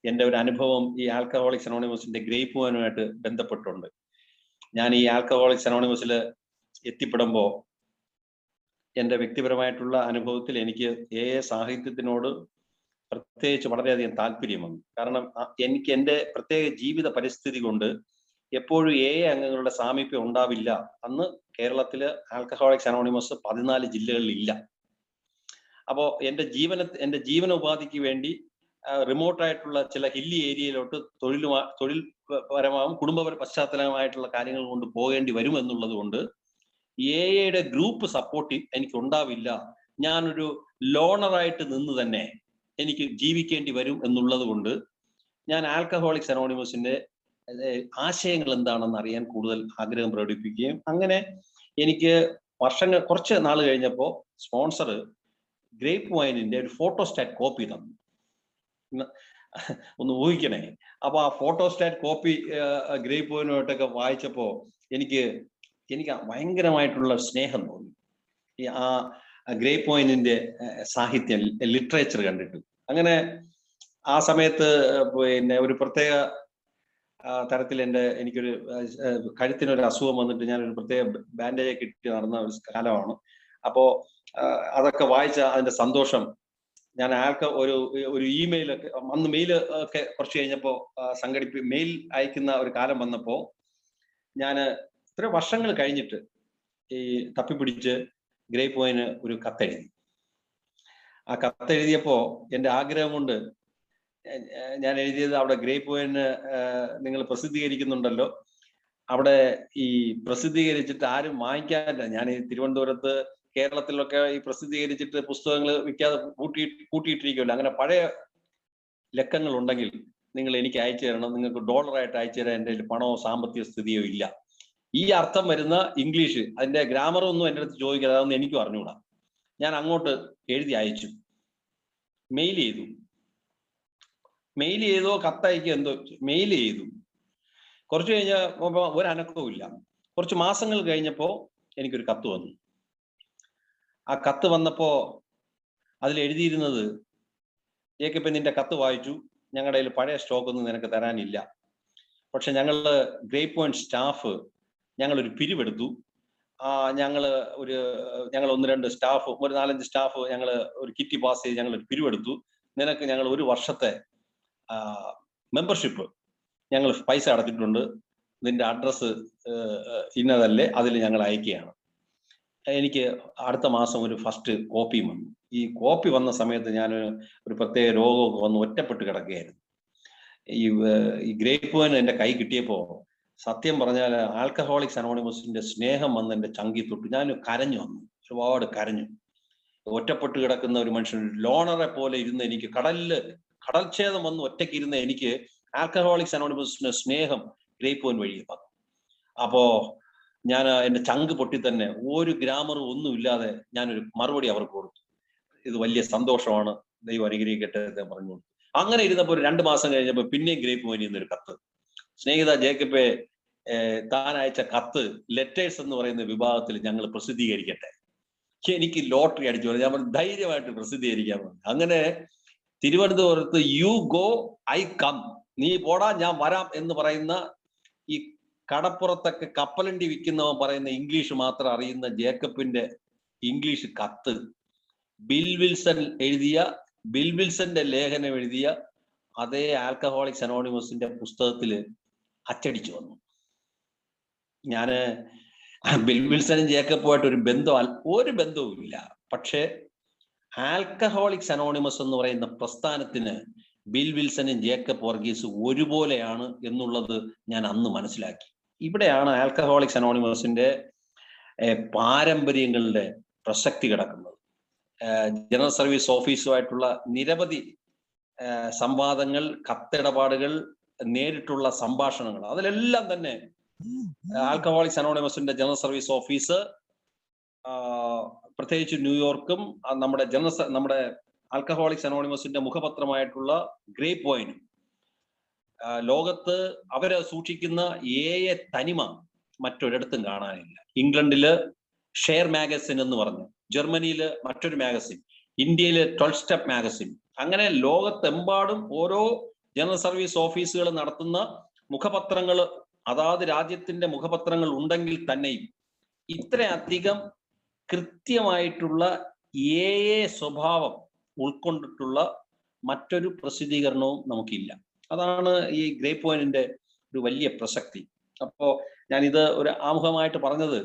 എൻ്റെ ഒരു അനുഭവം ഈ ആൽക്കഹോളിക്സ് അനോണിമസിന്റെ ഗ്രേപ്പ് വൈനുമായിട്ട് ബന്ധപ്പെട്ടുണ്ട്. ഞാൻ ഈ ആൽക്കഹോളിക്സ് അനോണിമസിൽ എത്തിപ്പെടുമ്പോൾ എൻ്റെ വ്യക്തിപരമായിട്ടുള്ള അനുഭവത്തിൽ എനിക്ക് സാഹിത്യത്തിനോട് പ്രത്യേകിച്ച് വളരെയധികം താല്പര്യം വന്നു. കാരണം എനിക്ക് എൻ്റെ പ്രത്യേക ജീവിത പരിസ്ഥിതി കൊണ്ട് എപ്പോഴും അംഗങ്ങളുടെ സാമീപ്യം ഉണ്ടാവില്ല. അന്ന് കേരളത്തില് ആൽക്കഹോളിക്സ് അനോണിമസ് 14 ജില്ലകളിൽ ഇല്ല. അപ്പോൾ എൻ്റെ ജീവനോപാധിക്ക് വേണ്ടി റിമോട്ടായിട്ടുള്ള ചില ഹില്ലി ഏരിയയിലോട്ട് തൊഴിൽപരമാവും കുടുംബ പശ്ചാത്തലമായിട്ടുള്ള കാര്യങ്ങൾ കൊണ്ട് പോകേണ്ടി വരും എന്നുള്ളത് കൊണ്ട് എയുടെ ഗ്രൂപ്പ് സപ്പോർട്ട് എനിക്ക് ഉണ്ടാവില്ല. ഞാനൊരു ലോണറായിട്ട് നിന്ന് തന്നെ എനിക്ക് ജീവിക്കേണ്ടി വരും എന്നുള്ളത് കൊണ്ട് ഞാൻ ആൽക്കഹോളിക്സ് അനോണിമസിന്റെ ആശയങ്ങൾ എന്താണെന്ന് അറിയാൻ കൂടുതൽ ആഗ്രഹം പ്രകടിപ്പിക്കുകയും, അങ്ങനെ എനിക്ക് കുറച്ച് നാൾ കഴിഞ്ഞപ്പോൾ സ്പോൺസർ ഗ്രേപ്പ് വൈനിന്റെ ഒരു ഫോട്ടോസ്റ്റാറ്റ് കോപ്പി തന്നു. ഒന്ന് ഊഹിക്കണേ. അപ്പൊ ആ ഫോട്ടോസ്റ്റാറ്റ് കോപ്പി ഗ്രേപ്പ് വൈനുമായിട്ടൊക്കെ വായിച്ചപ്പോ എനിക്ക് ഭയങ്കരമായിട്ടുള്ള സ്നേഹം തോന്നി. ഈ ആ ഗ്രേപ്പ് വൈനിന്റെ സാഹിത്യം, ലിറ്ററേച്ചർ കണ്ടിട്ട്. അങ്ങനെ ആ സമയത്ത് പിന്നെ ഒരു പ്രത്യേക തരത്തിൽ എനിക്കൊരു കഴുത്തിനൊരു അസുഖം വന്നിട്ട് ഞാനൊരു പ്രത്യേക ബാൻഡേജ് കിട്ടി നടന്ന ഒരു കാലമാണ്. അപ്പോ അതൊക്കെ വായിച്ച അതിന്റെ സന്തോഷം, ഞാൻ ആൾക്ക് ഒരു ഇമെയിലൊക്കെ അന്ന് മെയിൽ ഒക്കെ കുറച്ച് കഴിഞ്ഞപ്പോൾ മെയിൽ അയക്കുന്ന ഒരു കാലം വന്നപ്പോൾ ഞാൻ ഇത്ര വർഷങ്ങൾ കഴിഞ്ഞിട്ട് ഈ തപ്പിപ്പിടിച്ച് ഗ്രേപ്പ് വൈന് ഒരു കത്തെഴുതി. ആ കത്തെഴുതിയപ്പോ എൻ്റെ ആഗ്രഹം കൊണ്ട് ഞാൻ എഴുതിയത്, അവിടെ ഗ്രേപ്പ് വൈന് നിങ്ങൾ പ്രസിദ്ധീകരിക്കുന്നുണ്ടല്ലോ, അവിടെ ഈ പ്രസിദ്ധീകരിച്ചിട്ട് ആരും വാങ്ങിക്കാനില്ല. ഞാൻ ഈ തിരുവനന്തപുരത്ത് കേരളത്തിലൊക്കെ ഈ പ്രസിദ്ധീകരിച്ചിട്ട് പുസ്തകങ്ങൾ വിൽക്കാതെ കൂട്ടിയിട്ടിരിക്കുമല്ലോ. അങ്ങനെ പഴയ ലക്കങ്ങൾ ഉണ്ടെങ്കിൽ നിങ്ങൾ എനിക്ക് അയച്ചു തരണം. നിങ്ങൾക്ക് ഡോളറായിട്ട് അയച്ചു തരാൻ എൻ്റെ പണമോ സാമ്പത്തിക സ്ഥിതിയോ ഇല്ല. ഈ അർത്ഥം വരുന്ന ഇംഗ്ലീഷ്, അതിന്റെ ഗ്രാമറൊന്നും എൻ്റെ അടുത്ത് ചോദിക്കാതെ, അതൊന്നും എനിക്കും അറിഞ്ഞുകൂടാ. ഞാൻ അങ്ങോട്ട് എഴുതി അയച്ചു, മെയിൽ ചെയ്തോ കത്തയക്കുക എന്തോ മെയിൽ ചെയ്തു. കുറച്ച് കഴിഞ്ഞപ്പോൾ ഒരു അനക്കവും ഇല്ല. കുറച്ച് മാസങ്ങൾ കഴിഞ്ഞപ്പോൾ എനിക്കൊരു കത്ത് വന്നു. ആ കത്ത് വന്നപ്പോ അതിൽ എഴുതിയിരുന്നത്, ഏക്കിപ്പോ നിന്റെ കത്ത് വായിച്ചു, ഞങ്ങളുടെ കയ്യിൽ പഴയ സ്റ്റോക്ക് ഒന്നും നിനക്ക് തരാനില്ല. പക്ഷെ ഗ്രേപ്പ് വൈൻ സ്റ്റാഫ് ഞങ്ങളൊരു പിരിവെടുത്തു. ഞങ്ങൾ 1-2 സ്റ്റാഫ്, ഒരു 4-5 സ്റ്റാഫ് ഞങ്ങൾ ഒരു കിറ്റി പാസ് ചെയ്ത് ഞങ്ങൾ ഒരു പിരിവെടുത്തു. നിനക്ക് ഞങ്ങൾ 1 വർഷത്തെ മെമ്പർഷിപ്പ് ഞങ്ങൾ പൈസ അടച്ചിട്ടുണ്ട്. നിന്റെ അഡ്രസ്സ് ഇന്നതല്ലേ, അതിൽ ഞങ്ങൾ അയക്കുകയാണ്. എനിക്ക് അടുത്ത മാസം ഒരു ഫസ്റ്റ് കോപ്പിയും വന്നു. ഈ കോപ്പി വന്ന സമയത്ത് ഞാൻ ഒരു പ്രത്യേക രോഗമൊക്കെ വന്ന് ഒറ്റപ്പെട്ട് കിടക്കുകയായിരുന്നു. ഈ ഗ്രേപ്പ് വൈൻ എൻ്റെ കൈ കിട്ടിയപ്പോൾ സത്യം പറഞ്ഞാൽ ആൽക്കഹോളിക്സ് അനോണിമസിന്റെ സ്നേഹം വന്ന് എൻ്റെ ചങ്കി തൊട്ടു. ഞാൻ കരഞ്ഞു, ഒരുപാട് കരഞ്ഞു. ഒറ്റപ്പെട്ട് കിടക്കുന്ന ഒരു മനുഷ്യൻ, ലോണറെ പോലെ ഇരുന്ന് എനിക്ക് കടൽച്ഛേദം വന്ന് ഒറ്റയ്ക്ക് ഇരുന്ന് എനിക്ക് ആൽക്കഹോളിക്സ് അനോണിമസിന്റെ സ്നേഹം ഗ്രേപ്പ് വൈൻ വഴി വന്നു. അപ്പോ ഞാൻ എന്റെ ചങ്ക് പൊട്ടി തന്നെ ഒരു ഗ്രാമറും ഒന്നുമില്ലാതെ ഞാനൊരു മറുപടി അവർക്ക് കൊടുത്തു. ഇത് വലിയ സന്തോഷമാണ്, ദൈവം അനുഗ്രഹിക്കട്ടെ എന്ന് പറഞ്ഞു. അങ്ങനെ ഇരുന്നപ്പോൾ ഒരു 2 മാസം കഴിഞ്ഞപ്പോൾ പിന്നെയും ഗ്രേപ്പ് വൈനിൽ നിന്നൊരു കത്ത്. സ്നേഹിത ജേക്കബേ, താൻ അയച്ച കത്ത് ലെറ്റേഴ്സ് എന്ന് പറയുന്ന വിഭാഗത്തിൽ ഞങ്ങൾ പ്രസിദ്ധീകരിക്കട്ടെ. എനിക്ക് ലോട്ടറി അടിച്ചു. ഞാൻ പറഞ്ഞു ധൈര്യമായിട്ട് പ്രസിദ്ധീകരിക്കാൻ പറഞ്ഞു. അങ്ങനെ തിരുവനന്തപുരത്ത് യു ഗോ ഐ കം, നീ പോടാ ഞാൻ വരാം എന്ന് പറയുന്ന, ഈ കടപ്പുറത്തൊക്കെ കപ്പലണ്ടി വിൽക്കുന്നവൻ പറയുന്ന ഇംഗ്ലീഷ് മാത്രം അറിയുന്ന ജേക്കബിന്റെ ഇംഗ്ലീഷ് കത്ത് ബിൽ വിൽസന്റെ ലേഖനം എഴുതിയ അതേ ആൽക്കഹോളിക്സ് അനോണിമസിന്റെ പുസ്തകത്തിൽ അച്ചടിച്ചു വന്നു. ഞാന് ബിൽ വിൽസനും ജേക്കബുമായിട്ട് ഒരു ബന്ധവുമില്ല. പക്ഷേ ആൽക്കഹോളിക്സ് അനോണിമസ് എന്ന് പറയുന്ന പ്രസ്ഥാനത്തിന് ബിൽ വിൽസനും ജേക്കബ് വർഗീസും ഒരുപോലെയാണ് എന്നുള്ളത് ഞാൻ അന്ന് മനസ്സിലാക്കി. ഇവിടെയാണ് ആൽക്കഹോളിക്സ് അനോണിമസിന്റെ പാരമ്പര്യങ്ങളുടെ പ്രസക്തി കിടക്കുന്നത്. ജനറൽ സർവീസ് ഓഫീസുമായിട്ടുള്ള നിരവധി സംവാദങ്ങൾ, കത്തിടപാടുകൾ, നേരിട്ടുള്ള സംഭാഷണങ്ങൾ, അതിലെല്ലാം തന്നെ ആൽക്കഹോളിക്സ് അനോണിമസിന്റെ ജനറൽ സർവീസ് ഓഫീസ്, പ്രത്യേകിച്ച് ന്യൂയോർക്കും നമ്മുടെ ആൽക്കഹോളിക്സ് അനോണിമസിന്റെ മുഖപത്രമായിട്ടുള്ള ഗ്രേപ്പ് വൈനും, ലോകത്ത് അവരെ സൂക്ഷിക്കുന്ന തനിമ മറ്റൊരിടത്തും കാണാനില്ല. ഇംഗ്ലണ്ടില് ഷെയർ മാഗസിൻ എന്ന് പറഞ്ഞു, ജർമ്മനിയില് മറ്റൊരു മാഗസിൻ, ഇന്ത്യയില് 12 സ്റ്റെപ്പ് മാഗസിൻ, അങ്ങനെ ലോകത്തെമ്പാടും ഓരോ ജനറൽ സർവീസ് ഓഫീസുകൾ നടത്തുന്ന മുഖപത്രങ്ങൾ, അതാത് രാജ്യത്തിന്റെ മുഖപത്രങ്ങൾ ഉണ്ടെങ്കിൽ തന്നെയും ഇത്രയധികം കൃത്യമായിട്ടുള്ള സ്വഭാവം ഉൾക്കൊണ്ടിട്ടുള്ള മറ്റൊരു പ്രസിദ്ധീകരണവും നമുക്കില്ല. അതാണ് ഈ ഗ്രേപ്പ് വൈനിന്റെ ഒരു വലിയ പ്രസക്തി. അപ്പോ ഞാനിത് ഒരു ആമുഖമായിട്ട് പറഞ്ഞത്,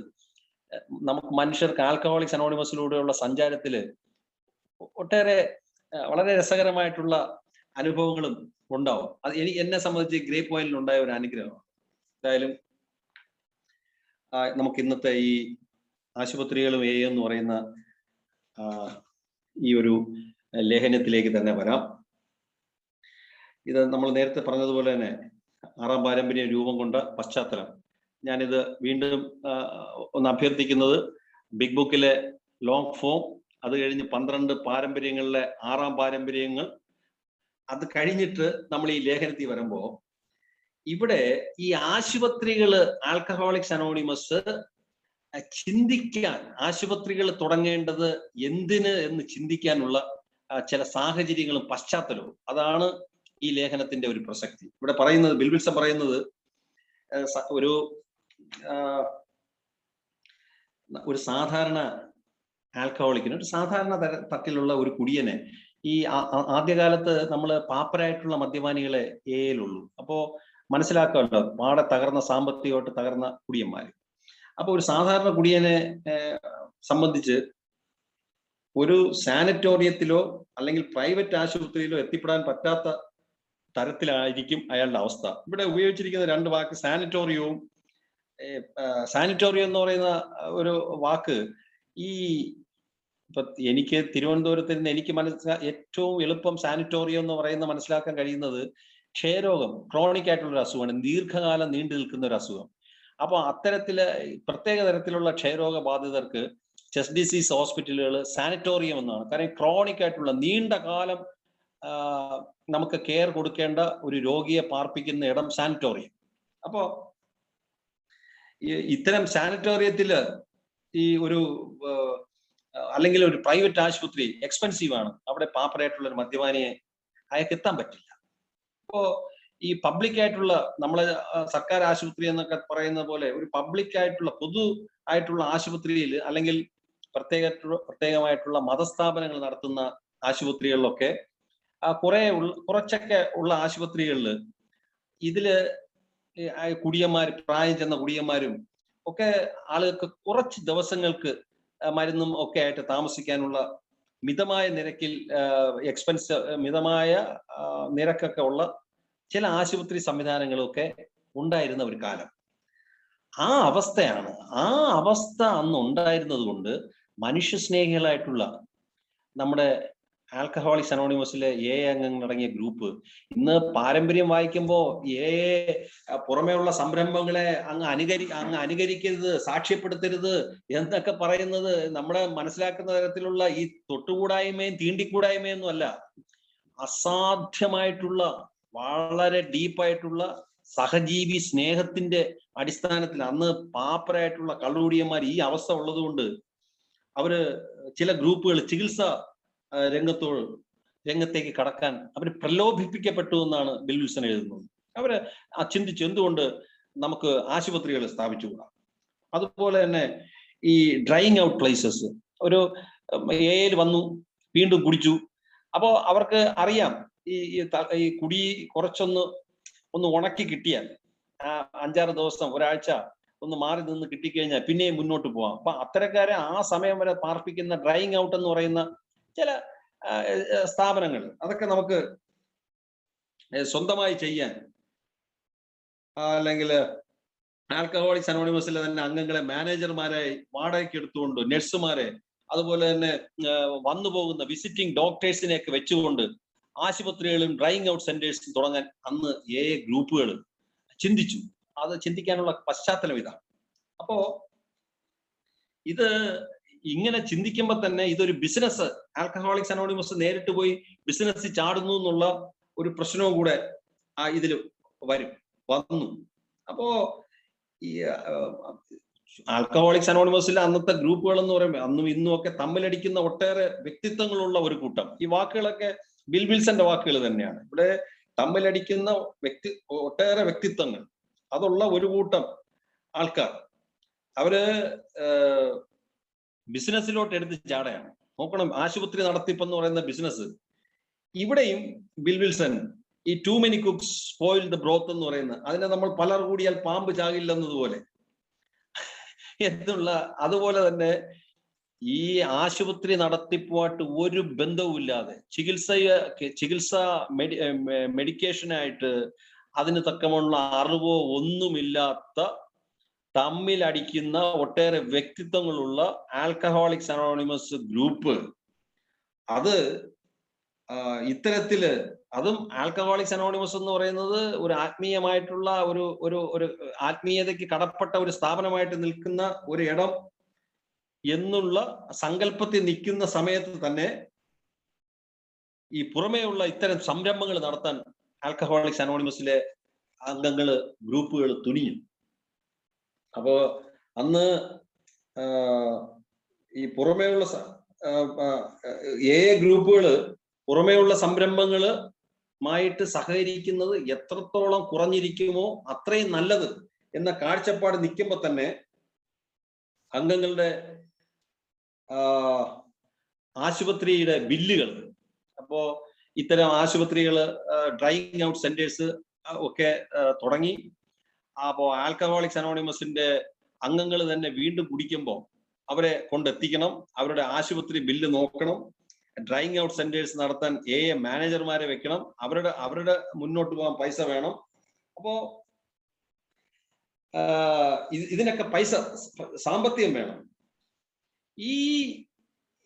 നമുക്ക് മനുഷ്യർക്ക് ആൽക്കഹോളിക്സ് അനോണിമസിലൂടെയുള്ള സഞ്ചാരത്തില് വളരെ രസകരമായിട്ടുള്ള അനുഭവങ്ങളും ഉണ്ടാവും. അത് എന്നെ സംബന്ധിച്ച് ഗ്രേപ്പ് വൈനിൽ ഉണ്ടായ ഒരു അനുഗ്രഹമാണ്. എന്തായാലും നമുക്ക് ഇന്നത്തെ ഈ ആശുപത്രികളും എന്ന് പറയുന്ന ഈ ഒരു ലേഖനത്തിലേക്ക് തന്നെ വരാം. ഇത് നമ്മൾ നേരത്തെ പറഞ്ഞതുപോലെ തന്നെ 6ാം പാരമ്പര്യം രൂപം കൊണ്ട പശ്ചാത്തലം. ഞാനിത് വീണ്ടും ഒന്ന് അഭ്യർത്ഥിക്കുന്നത്, ബിഗ് ബുക്കിലെ ലോങ് ഫോം, അത് കഴിഞ്ഞ് 12 പാരമ്പര്യങ്ങളിലെ 6ാം പാരമ്പര്യങ്ങൾ, അത് കഴിഞ്ഞിട്ട് നമ്മൾ ഈ ലേഖനത്തിൽ വരുമ്പോ ഇവിടെ ഈ ആശുപത്രികള്, ആൽക്കഹോളിക്സ് അനോണിമസ് ചിന്തിക്കാൻ, ആശുപത്രികൾ തുടങ്ങേണ്ടത് എന്തിന് എന്ന് ചിന്തിക്കാനുള്ള ചില സാഹചര്യങ്ങളും പശ്ചാത്തലവും, അതാണ് ഈ ലേഖനത്തിന്റെ ഒരു പ്രസക്തി. ഇവിടെ പറയുന്നത്, ബിൽ വിൽസൺ പറയുന്നത്, ഒരു സാധാരണ ആൽക്കഹോളിക്കിന്, ഒരു സാധാരണ തട്ടിലുള്ള ഒരു കുടിയനെ, ഈ ആദ്യകാലത്ത് നമ്മൾ പാപ്പരായിട്ടുള്ള മദ്യപാനികളെ ഏലുള്ളൂ. അപ്പോ മനസ്സിലാക്കാമല്ലോ, പാടെ തകർന്ന, സാമ്പത്തികമായിട്ട് തകർന്ന കുടിയന്മാര്. അപ്പൊ ഒരു സാധാരണ കുടിയനെ സംബന്ധിച്ച് ഒരു സാനിറ്റോറിയത്തിലോ അല്ലെങ്കിൽ പ്രൈവറ്റ് ആശുപത്രിയിലോ എത്തിപ്പെടാൻ പറ്റാത്ത തരത്തിലായിരിക്കും അയാളുടെ അവസ്ഥ. ഇവിടെ ഉപയോഗിച്ചിരിക്കുന്ന 2 വാക്ക്, സാനിറ്റോറിയം എന്ന് പറയുന്ന ഒരു വാക്ക്, ഇപ്പൊ എനിക്ക് തിരുവനന്തപുരത്ത് നിന്ന് എനിക്ക് ഏറ്റവും എളുപ്പം സാനിറ്റോറിയം എന്ന് പറയുന്ന മനസ്സിലാക്കാൻ കഴിയുന്നത് ക്ഷയരോഗം, ക്രോണിക് ആയിട്ടുള്ള ഒരു അസുഖമാണ്, ദീർഘകാലം നീണ്ടു നിൽക്കുന്ന ഒരു അസുഖം. അപ്പൊ അത്തരത്തില് പ്രത്യേക തരത്തിലുള്ള ക്ഷയരോഗ ബാധിതർക്ക് ചെസ്റ്റ് ഡിസീസ് ഹോസ്പിറ്റലുകൾ സാനിറ്റോറിയം എന്നാണ്. കാരണം ക്രോണിക് ആയിട്ടുള്ള നീണ്ട കാലം നമുക്ക് കെയർ കൊടുക്കേണ്ട ഒരു രോഗിയെ പാർപ്പിക്കുന്ന ഇടം സാനിറ്റോറിയം. അപ്പോ ഇത്തരം സാനിറ്റോറിയത്തില് അല്ലെങ്കിൽ ഒരു പ്രൈവറ്റ് ആശുപത്രി എക്സ്പെൻസീവ് ആണ്. അവിടെ പാപ്പറായിട്ടുള്ള ഒരു മദ്യപാനിയെ അയാൾക്ക് എത്താൻ പറ്റില്ല. അപ്പോ ഈ പബ്ലിക് ആയിട്ടുള്ള, നമ്മളെ സർക്കാർ ആശുപത്രി എന്നൊക്കെ പറയുന്ന പോലെ ഒരു പബ്ലിക് ആയിട്ടുള്ള, പൊതു ആയിട്ടുള്ള ആശുപത്രിയിൽ, അല്ലെങ്കിൽ പ്രത്യേകമായിട്ടുള്ള മതസ്ഥാപനങ്ങൾ നടത്തുന്ന ആശുപത്രികളിലൊക്കെ കുറച്ചൊക്കെ ഉള്ള ആശുപത്രികളിൽ ഇതില് കുടിയന്മാർ, പ്രായം ചെന്ന കുടിയന്മാരും ഒക്കെ ആളുകൾക്ക് കുറച്ച് ദിവസങ്ങൾക്ക് മരുന്നും ഒക്കെ ആയിട്ട് താമസിക്കാനുള്ള മിതമായ നിരക്കിൽ മിതമായ നിരക്കൊക്കെ ഉള്ള ചില ആശുപത്രി സംവിധാനങ്ങളൊക്കെ ഉണ്ടായിരുന്ന ഒരു കാലം. ആ അവസ്ഥ അന്ന് ഉണ്ടായിരുന്നത് കൊണ്ട് മനുഷ്യസ്നേഹികളായിട്ടുള്ള നമ്മുടെ ആൽക്കഹോളിക്സ് അനോണിമസിലെ അംഗങ്ങൾ അടങ്ങിയ ഗ്രൂപ്പ് ഇന്ന് പാരമ്പര്യം വായിക്കുമ്പോൾ പുറമേ ഉള്ള സംരംഭങ്ങളെ അങ്ങ് അനുകരിക്കരുത്, സാക്ഷ്യപ്പെടുത്തരുത് എന്നൊക്കെ പറയുന്നത് നമ്മുടെ മനസ്സിലാക്കുന്ന തരത്തിലുള്ള ഈ തൊട്ടുകൂടായ്മയും തീണ്ടിക്കൂടായ്മയൊന്നും അല്ല. അസാധ്യമായിട്ടുള്ള വളരെ ഡീപ്പായിട്ടുള്ള സഹജീവി സ്നേഹത്തിന്റെ അടിസ്ഥാനത്തിൽ അന്ന് പാപ്പരായിട്ടുള്ള കള്ളുകൂടിയന്മാർ ഈ അവസ്ഥ ഉള്ളത് കൊണ്ട് അവര് ചില ഗ്രൂപ്പുകൾ ചികിത്സ രംഗത്തേക്ക് കടക്കാൻ അവർ പ്രലോഭിപ്പിക്കപ്പെട്ടു എന്നാണ് ബിൽ വിൽസൺ എഴുതുന്നത്. അവര് ചിന്തിച്ചു എന്തുകൊണ്ട് നമുക്ക് ആശുപത്രികൾ സ്ഥാപിച്ചുകൂടാ. അതുപോലെ തന്നെ ഈ ഡ്രൈയിങ് ഔട്ട് പ്ലേസസ്, ഒരു എയിൽ വന്നു വീണ്ടും കുടിച്ചു, അപ്പോ അവർക്ക് അറിയാം ഈ കുടി കുറച്ചൊന്ന് ഉണക്കി കിട്ടിയാൽ 5-6 ദിവസം ഒരാഴ്ച ഒന്ന് മാറി നിന്ന് കിട്ടിക്കഴിഞ്ഞാൽ പിന്നെയും മുന്നോട്ട് പോവാം. അപ്പൊ അത്തരക്കാരെ ആ സമയം വരെ പാർപ്പിക്കുന്ന ഡ്രൈയിങ് ഔട്ട് എന്ന് പറയുന്ന ചില സ്ഥാപനങ്ങൾ, അതൊക്കെ നമുക്ക് സ്വന്തമായി ചെയ്യാൻ, അല്ലെങ്കിൽ ആൽക്കഹോളിക്സ് അനോണിമസിലെ തന്നെ അംഗങ്ങളെ മാനേജർമാരായി വാടകയ്ക്ക് എടുത്തുകൊണ്ട്, നഴ്സുമാരെ, അതുപോലെ തന്നെ വന്നു പോകുന്ന വിസിറ്റിംഗ് ഡോക്ടേഴ്സിനെയൊക്കെ വെച്ചുകൊണ്ട് ആശുപത്രികളും ഡ്രൈയിങ് ഔട്ട് സെന്റേഴ്സും തുടങ്ങാൻ അന്ന് ഗ്രൂപ്പുകൾ ചിന്തിച്ചു. അത് ചിന്തിക്കാനുള്ള പശ്ചാത്തലം ഇതാണ്. അപ്പോ ഇത് ഇങ്ങനെ ചിന്തിക്കുമ്പോൾ തന്നെ ഇതൊരു ബിസിനസ്, ആൽക്കഹോളിക്സ് അനോണിമസ് നേരിട്ട് പോയി ബിസിനസ് ചാടുന്നു എന്നുള്ള ഒരു പ്രശ്നവും കൂടെ ഇതിൽ വന്നു. അപ്പോ ഈ ആൽക്കഹോളിക്സ് അനോണിമസിലെ അന്നത്തെ ഗ്രൂപ്പുകൾ എന്ന് പറയുമ്പോൾ അന്നും ഇന്നും ഒക്കെ തമ്മിലടിക്കുന്ന ഒട്ടേറെ വ്യക്തിത്വങ്ങളുള്ള ഒരു കൂട്ടം. ഈ വാക്കുകളൊക്കെ ബിൽ വിൽസന്റെ വാക്കുകൾ തന്നെയാണ്. ഇവിടെ തമ്മിലടിക്കുന്ന ഒട്ടേറെ വ്യക്തിത്വങ്ങൾ, അതുള്ള ഒരു കൂട്ടം ആൾക്കാർ അവര് ബിസിനസ്സിലോട്ട് എടുത്ത് ചാടയാണ്. നോക്കണം, ആശുപത്രി നടത്തിപ്പെന്ന് പറയുന്ന ബിസിനസ്. ഇവിടെയും ബിൽ വിൽസൺ ഈ too many cooks spoil the broth എന്ന് പറയുന്ന, അതിനെ നമ്മൾ പലർ കൂടിയാൽ പാമ്പ് ചാകില്ലെന്നതുപോലെ എന്നുള്ള, അതുപോലെ തന്നെ ഈ ആശുപത്രി നടത്തിപ്പുമായിട്ട് ഒരു ബന്ധവുമില്ലാതെ ചികിത്സ മെഡിക്കേഷനായിട്ട് അതിന് തക്കമുള്ള അറിവോ ഒന്നുമില്ലാത്ത തമ്മിലടിക്കുന്ന ഒട്ടേറെ വ്യക്തിത്വങ്ങളുള്ള ആൽക്കഹോളിക്സ് അനോണിമസ് ഗ്രൂപ്പ്, അത് ഇത്തരത്തില്, അതും ആൽക്കഹോളിക്സ് അനോണിമസ് എന്ന് പറയുന്നത് ഒരു ആത്മീയമായിട്ടുള്ള ഒരു ആത്മീയതയ്ക്ക് കടപ്പെട്ട ഒരു സ്ഥാപനമായിട്ട് നിൽക്കുന്ന ഒരു ഇടം എന്നുള്ള സങ്കല്പത്തിൽ നിൽക്കുന്ന സമയത്ത് തന്നെ ഈ പുറമേയുള്ള ഇത്തരം സംരംഭങ്ങൾ നടത്താൻ ആൽക്കഹോളിക്സ് അനോണിമസിലെ അംഗങ്ങള്, ഗ്രൂപ്പുകൾ തുനിഞ്ഞു. അപ്പോ അന്ന് ഈ പുറമേയുള്ള ഗ്രൂപ്പുകള് പുറമേയുള്ള സംരംഭങ്ങളുമായിട്ട് സഹകരിക്കുന്നത് എത്രത്തോളം കുറഞ്ഞിരിക്കുമോ അത്രയും നല്ലത് എന്ന കാഴ്ചപ്പാട് നിൽക്കുമ്പോൾ തന്നെ അംഗങ്ങളുടെ ആശുപത്രിയുടെ ബില്ലുകൾ, അപ്പോ ഇത്തരം ആശുപത്രികൾ, ഡ്രൈയിങ് ഔട്ട് സെന്റേഴ്സ് ഒക്കെ തുടങ്ങി. അപ്പോ ആൽക്കഹോളിക്സ് അനോണിമസിന്റെ അംഗങ്ങൾ തന്നെ വീണ്ടും കുടിക്കുമ്പോൾ അവരെ കൊണ്ടെത്തിക്കണം, അവരുടെ ആശുപത്രി ബില്ല് നോക്കണം, ഡ്രൈയിങ് ഔട്ട് സെന്റേഴ്സ് നടത്താൻ മാനേജർമാരെ വെക്കണം, അവരുടെ മുന്നോട്ട് പോകാൻ പൈസ വേണം. അപ്പോ ഇതിനൊക്കെ സാമ്പത്തികം വേണം.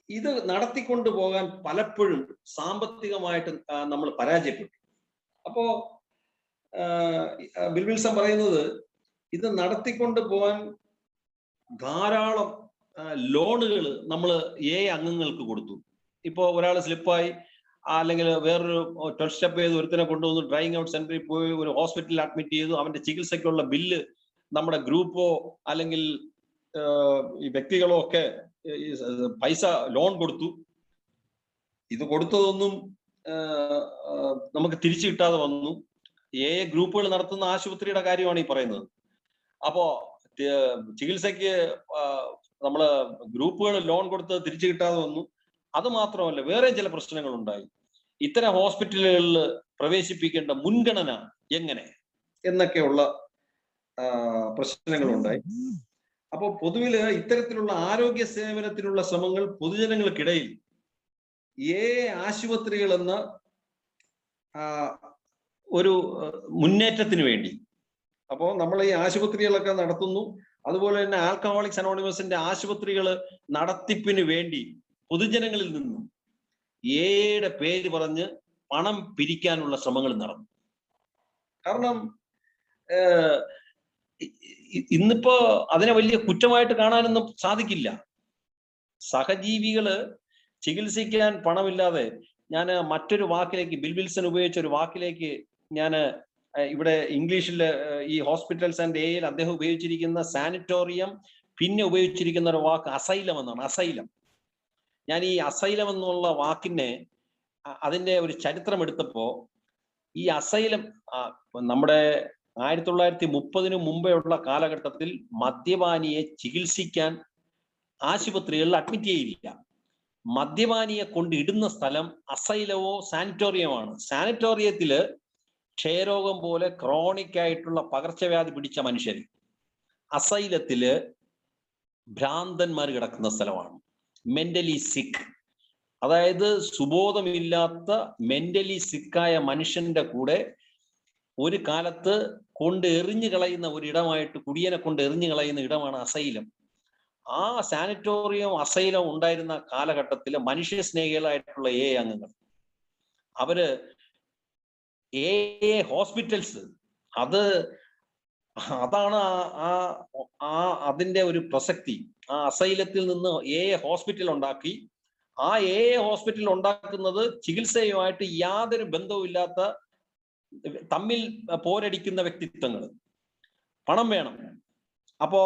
ഇത് നടത്തിക്കൊണ്ടു പോകാൻ പലപ്പോഴും സാമ്പത്തികമായിട്ട് നമ്മൾ പരാജയപ്പെട്ടു. അപ്പോ ബിൽ വിൽസൺ പറയുന്നത്, ഇത് നടത്തിക്കൊണ്ട് പോകാൻ ധാരാളം ലോണുകൾ നമ്മൾ അംഗങ്ങൾക്ക് കൊടുത്തു. ഇപ്പോ ഒരാൾ സ്ലിപ്പായി, അല്ലെങ്കിൽ വേറൊരു 12 സ്റ്റെപ്പ് ചെയ്ത് ഒരുത്തിനെ കൊണ്ടുവന്ന് ഡ്രൈയിങ് ഔട്ട് സെന്ററിൽ പോയി ഒരു ഹോസ്പിറ്റലിൽ അഡ്മിറ്റ് ചെയ്തു, അവന്റെ ചികിത്സയ്ക്കുള്ള ബില്ല് നമ്മുടെ ഗ്രൂപ്പോ അല്ലെങ്കിൽ ഈ വ്യക്തികളോ ഒക്കെ പൈസ ലോൺ കൊടുത്തു. ഇത് കൊടുത്തതൊന്നും നമുക്ക് തിരിച്ചു കിട്ടാതെ വന്നു. ഗ്രൂപ്പുകൾ നടത്തുന്ന ആശുപത്രിയുടെ കാര്യമാണ് ഈ പറയുന്നത്. അപ്പോ ചികിത്സയ്ക്ക് നമ്മള് ഗ്രൂപ്പുകൾ ലോൺ കൊടുത്ത് തിരിച്ചു കിട്ടാതെ വന്നു. അത് മാത്രമല്ല, വേറെ ചില പ്രശ്നങ്ങൾ ഉണ്ടായി. ഇത്തരം ഹോസ്പിറ്റലുകളിൽ പ്രവേശിപ്പിക്കേണ്ട മുൻഗണന എങ്ങനെ എന്നൊക്കെയുള്ള പ്രശ്നങ്ങളുണ്ടായി. അപ്പോൾ പൊതുവില് ഇത്തരത്തിലുള്ള ആരോഗ്യ സേവനത്തിനുള്ള ശ്രമങ്ങൾ പൊതുജനങ്ങൾക്കിടയിൽ ആശുപത്രികൾ എന്ന ഒരു മുന്നേറ്റത്തിന് വേണ്ടി, അപ്പോൾ നമ്മൾ ഈ ആശുപത്രികളൊക്കെ നടത്തുന്നു. അതുപോലെ തന്നെ ആൽക്കഹോളിക്സ് അനോണിമസിന്റെ ആശുപത്രികൾ നടത്തിപ്പിന് വേണ്ടി പൊതുജനങ്ങളിൽ നിന്നും എയുടെ പേര് പറഞ്ഞ് പണം പിരിക്കാനുള്ള ശ്രമങ്ങൾ നടന്നു. കാരണം ഇന്നിപ്പോ അതിനെ വലിയ കുറ്റമായിട്ട് കാണാനൊന്നും സാധിക്കില്ല. സഹജീവികള് ചികിത്സിക്കാൻ പണമില്ലാതെ, ഞാൻ മറ്റൊരു വാക്കിലേക്ക്, ബിൽ വിൽസൺ ഉപയോഗിച്ച ഒരു വാക്കിലേക്ക് ഞാൻ ഇവിടെ ഇംഗ്ലീഷിൽ ഈ ഹോസ്പിറ്റൽസ് ആൻഡ് എയിൽ അദ്ദേഹം ഉപയോഗിച്ചിരിക്കുന്ന സാനിറ്റോറിയം, പിന്നെ ഉപയോഗിച്ചിരിക്കുന്ന ഒരു വാക്ക് അസൈലം എന്നാണ്. അസൈലം. ഞാൻ ഈ അസൈലം എന്നുള്ള വാക്കിനെ അതിന്റെ ഒരു ചരിത്രം എടുത്തപ്പോ, ഈ അസൈലം നമ്മുടെ 1930 മുമ്പേ ഉള്ള കാലഘട്ടത്തിൽ മദ്യപാനിയെ ചികിത്സിക്കാൻ ആശുപത്രികളിൽ അഡ്മിറ്റ് ചെയ്യില്ല. മദ്യപാനിയെ കൊണ്ട് ഇടുന്ന സ്ഥലം അസൈലവോ സാനിറ്റോറിയമാണ്. സാനിറ്റോറിയത്തില് ക്ഷയരോഗം പോലെ ക്രോണിക് ആയിട്ടുള്ള പകർച്ചവ്യാധി പിടിച്ച മനുഷ്യർ, അസൈലത്തില് ഭ്രാന്തന്മാർ കിടക്കുന്ന സ്ഥലമാണ്. മെന്റലി സിക്ക്, അതായത് സുബോധമില്ലാത്ത മെന്റലി സിക്കായ മനുഷ്യന്റെ കൂടെ ഒരു കാലത്ത് കൊണ്ട് എറിഞ്ഞു കളയുന്ന ഒരിടമായിട്ട്, കുടിയനെ കൊണ്ട് എറിഞ്ഞു കളയുന്ന ഇടമാണ് അസൈലം. ആ സാനിറ്റോറിയം അസൈലം ഉണ്ടായിരുന്ന കാലഘട്ടത്തിലെ മനുഷ്യ സ്നേഹികളായിട്ടുള്ള അംഗങ്ങൾ, അവര് ഹോസ്പിറ്റൽസ്, അതാണ് അതിന്റെ ഒരു പ്രസക്തി. ആ അസൈലത്തിൽ നിന്ന് ഹോസ്പിറ്റൽ ഉണ്ടാക്കി. ആ ഹോസ്പിറ്റൽ ഉണ്ടാക്കുന്നത് ചികിത്സയുമായിട്ട് യാതൊരു ബന്ധവുമില്ലാത്ത, തമ്മിൽ പോരടിക്കുന്ന വ്യക്തിത്വങ്ങൾ. പണം വേണം. അപ്പോ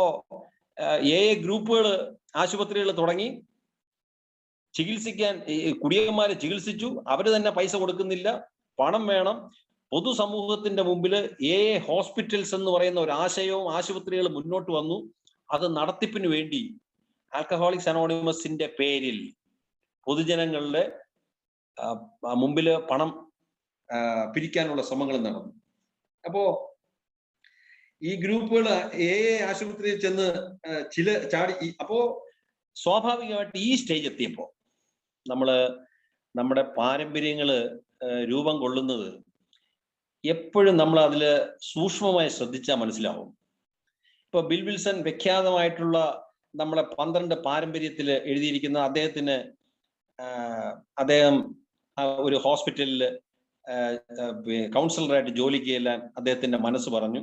ഗ്രൂപ്പുകൾ ആശുപത്രികൾ തുടങ്ങി ചികിത്സിക്കാൻ. കുടിയന്മാരെ ചികിത്സിച്ചു, അവര് തന്നെ പൈസ കൊടുക്കുന്നില്ല, പണം വേണം. പൊതുസമൂഹത്തിന്റെ മുമ്പിൽ ഹോസ്പിറ്റൽസ് എന്ന് പറയുന്ന ഒരു ആശയവും ആശുപത്രികൾ മുന്നോട്ട് വന്നു. അത് നടത്തിപ്പിന് വേണ്ടി ആൽക്കഹോളിക്സ് അനോണിമസിന്റെ പേരിൽ പൊതുജനങ്ങളുടെ മുമ്പിൽ പണം പിരിക്കാനുള്ള ശ്രമങ്ങൾ നടന്നു. അപ്പോ ഈ ഗ്രൂപ്പുകൾ ആശുപത്രിയിൽ ചെന്ന് ചില ചാടി. അപ്പോ സ്വാഭാവികമായിട്ട് ഈ സ്റ്റേജ് എത്തിയപ്പോ നമ്മുടെ പാരമ്പര്യങ്ങള് രൂപം കൊള്ളുന്നത് എപ്പോഴും നമ്മൾ അതില് സൂക്ഷ്മമായി ശ്രദ്ധിച്ചാൽ മനസ്സിലാവും. ഇപ്പൊ ബിൽ വിൽസൺ വിഖ്യാതമായിട്ടുള്ള നമ്മളെ 12 പാരമ്പര്യത്തിൽ എഴുതിയിരിക്കുന്ന അദ്ദേഹം ഒരു ഹോസ്പിറ്റലിൽ കൗൺസിലറായിട്ട് ജോലിക്ക് ചെല്ലാൻ അദ്ദേഹത്തിന്റെ മനസ്സ് പറഞ്ഞു.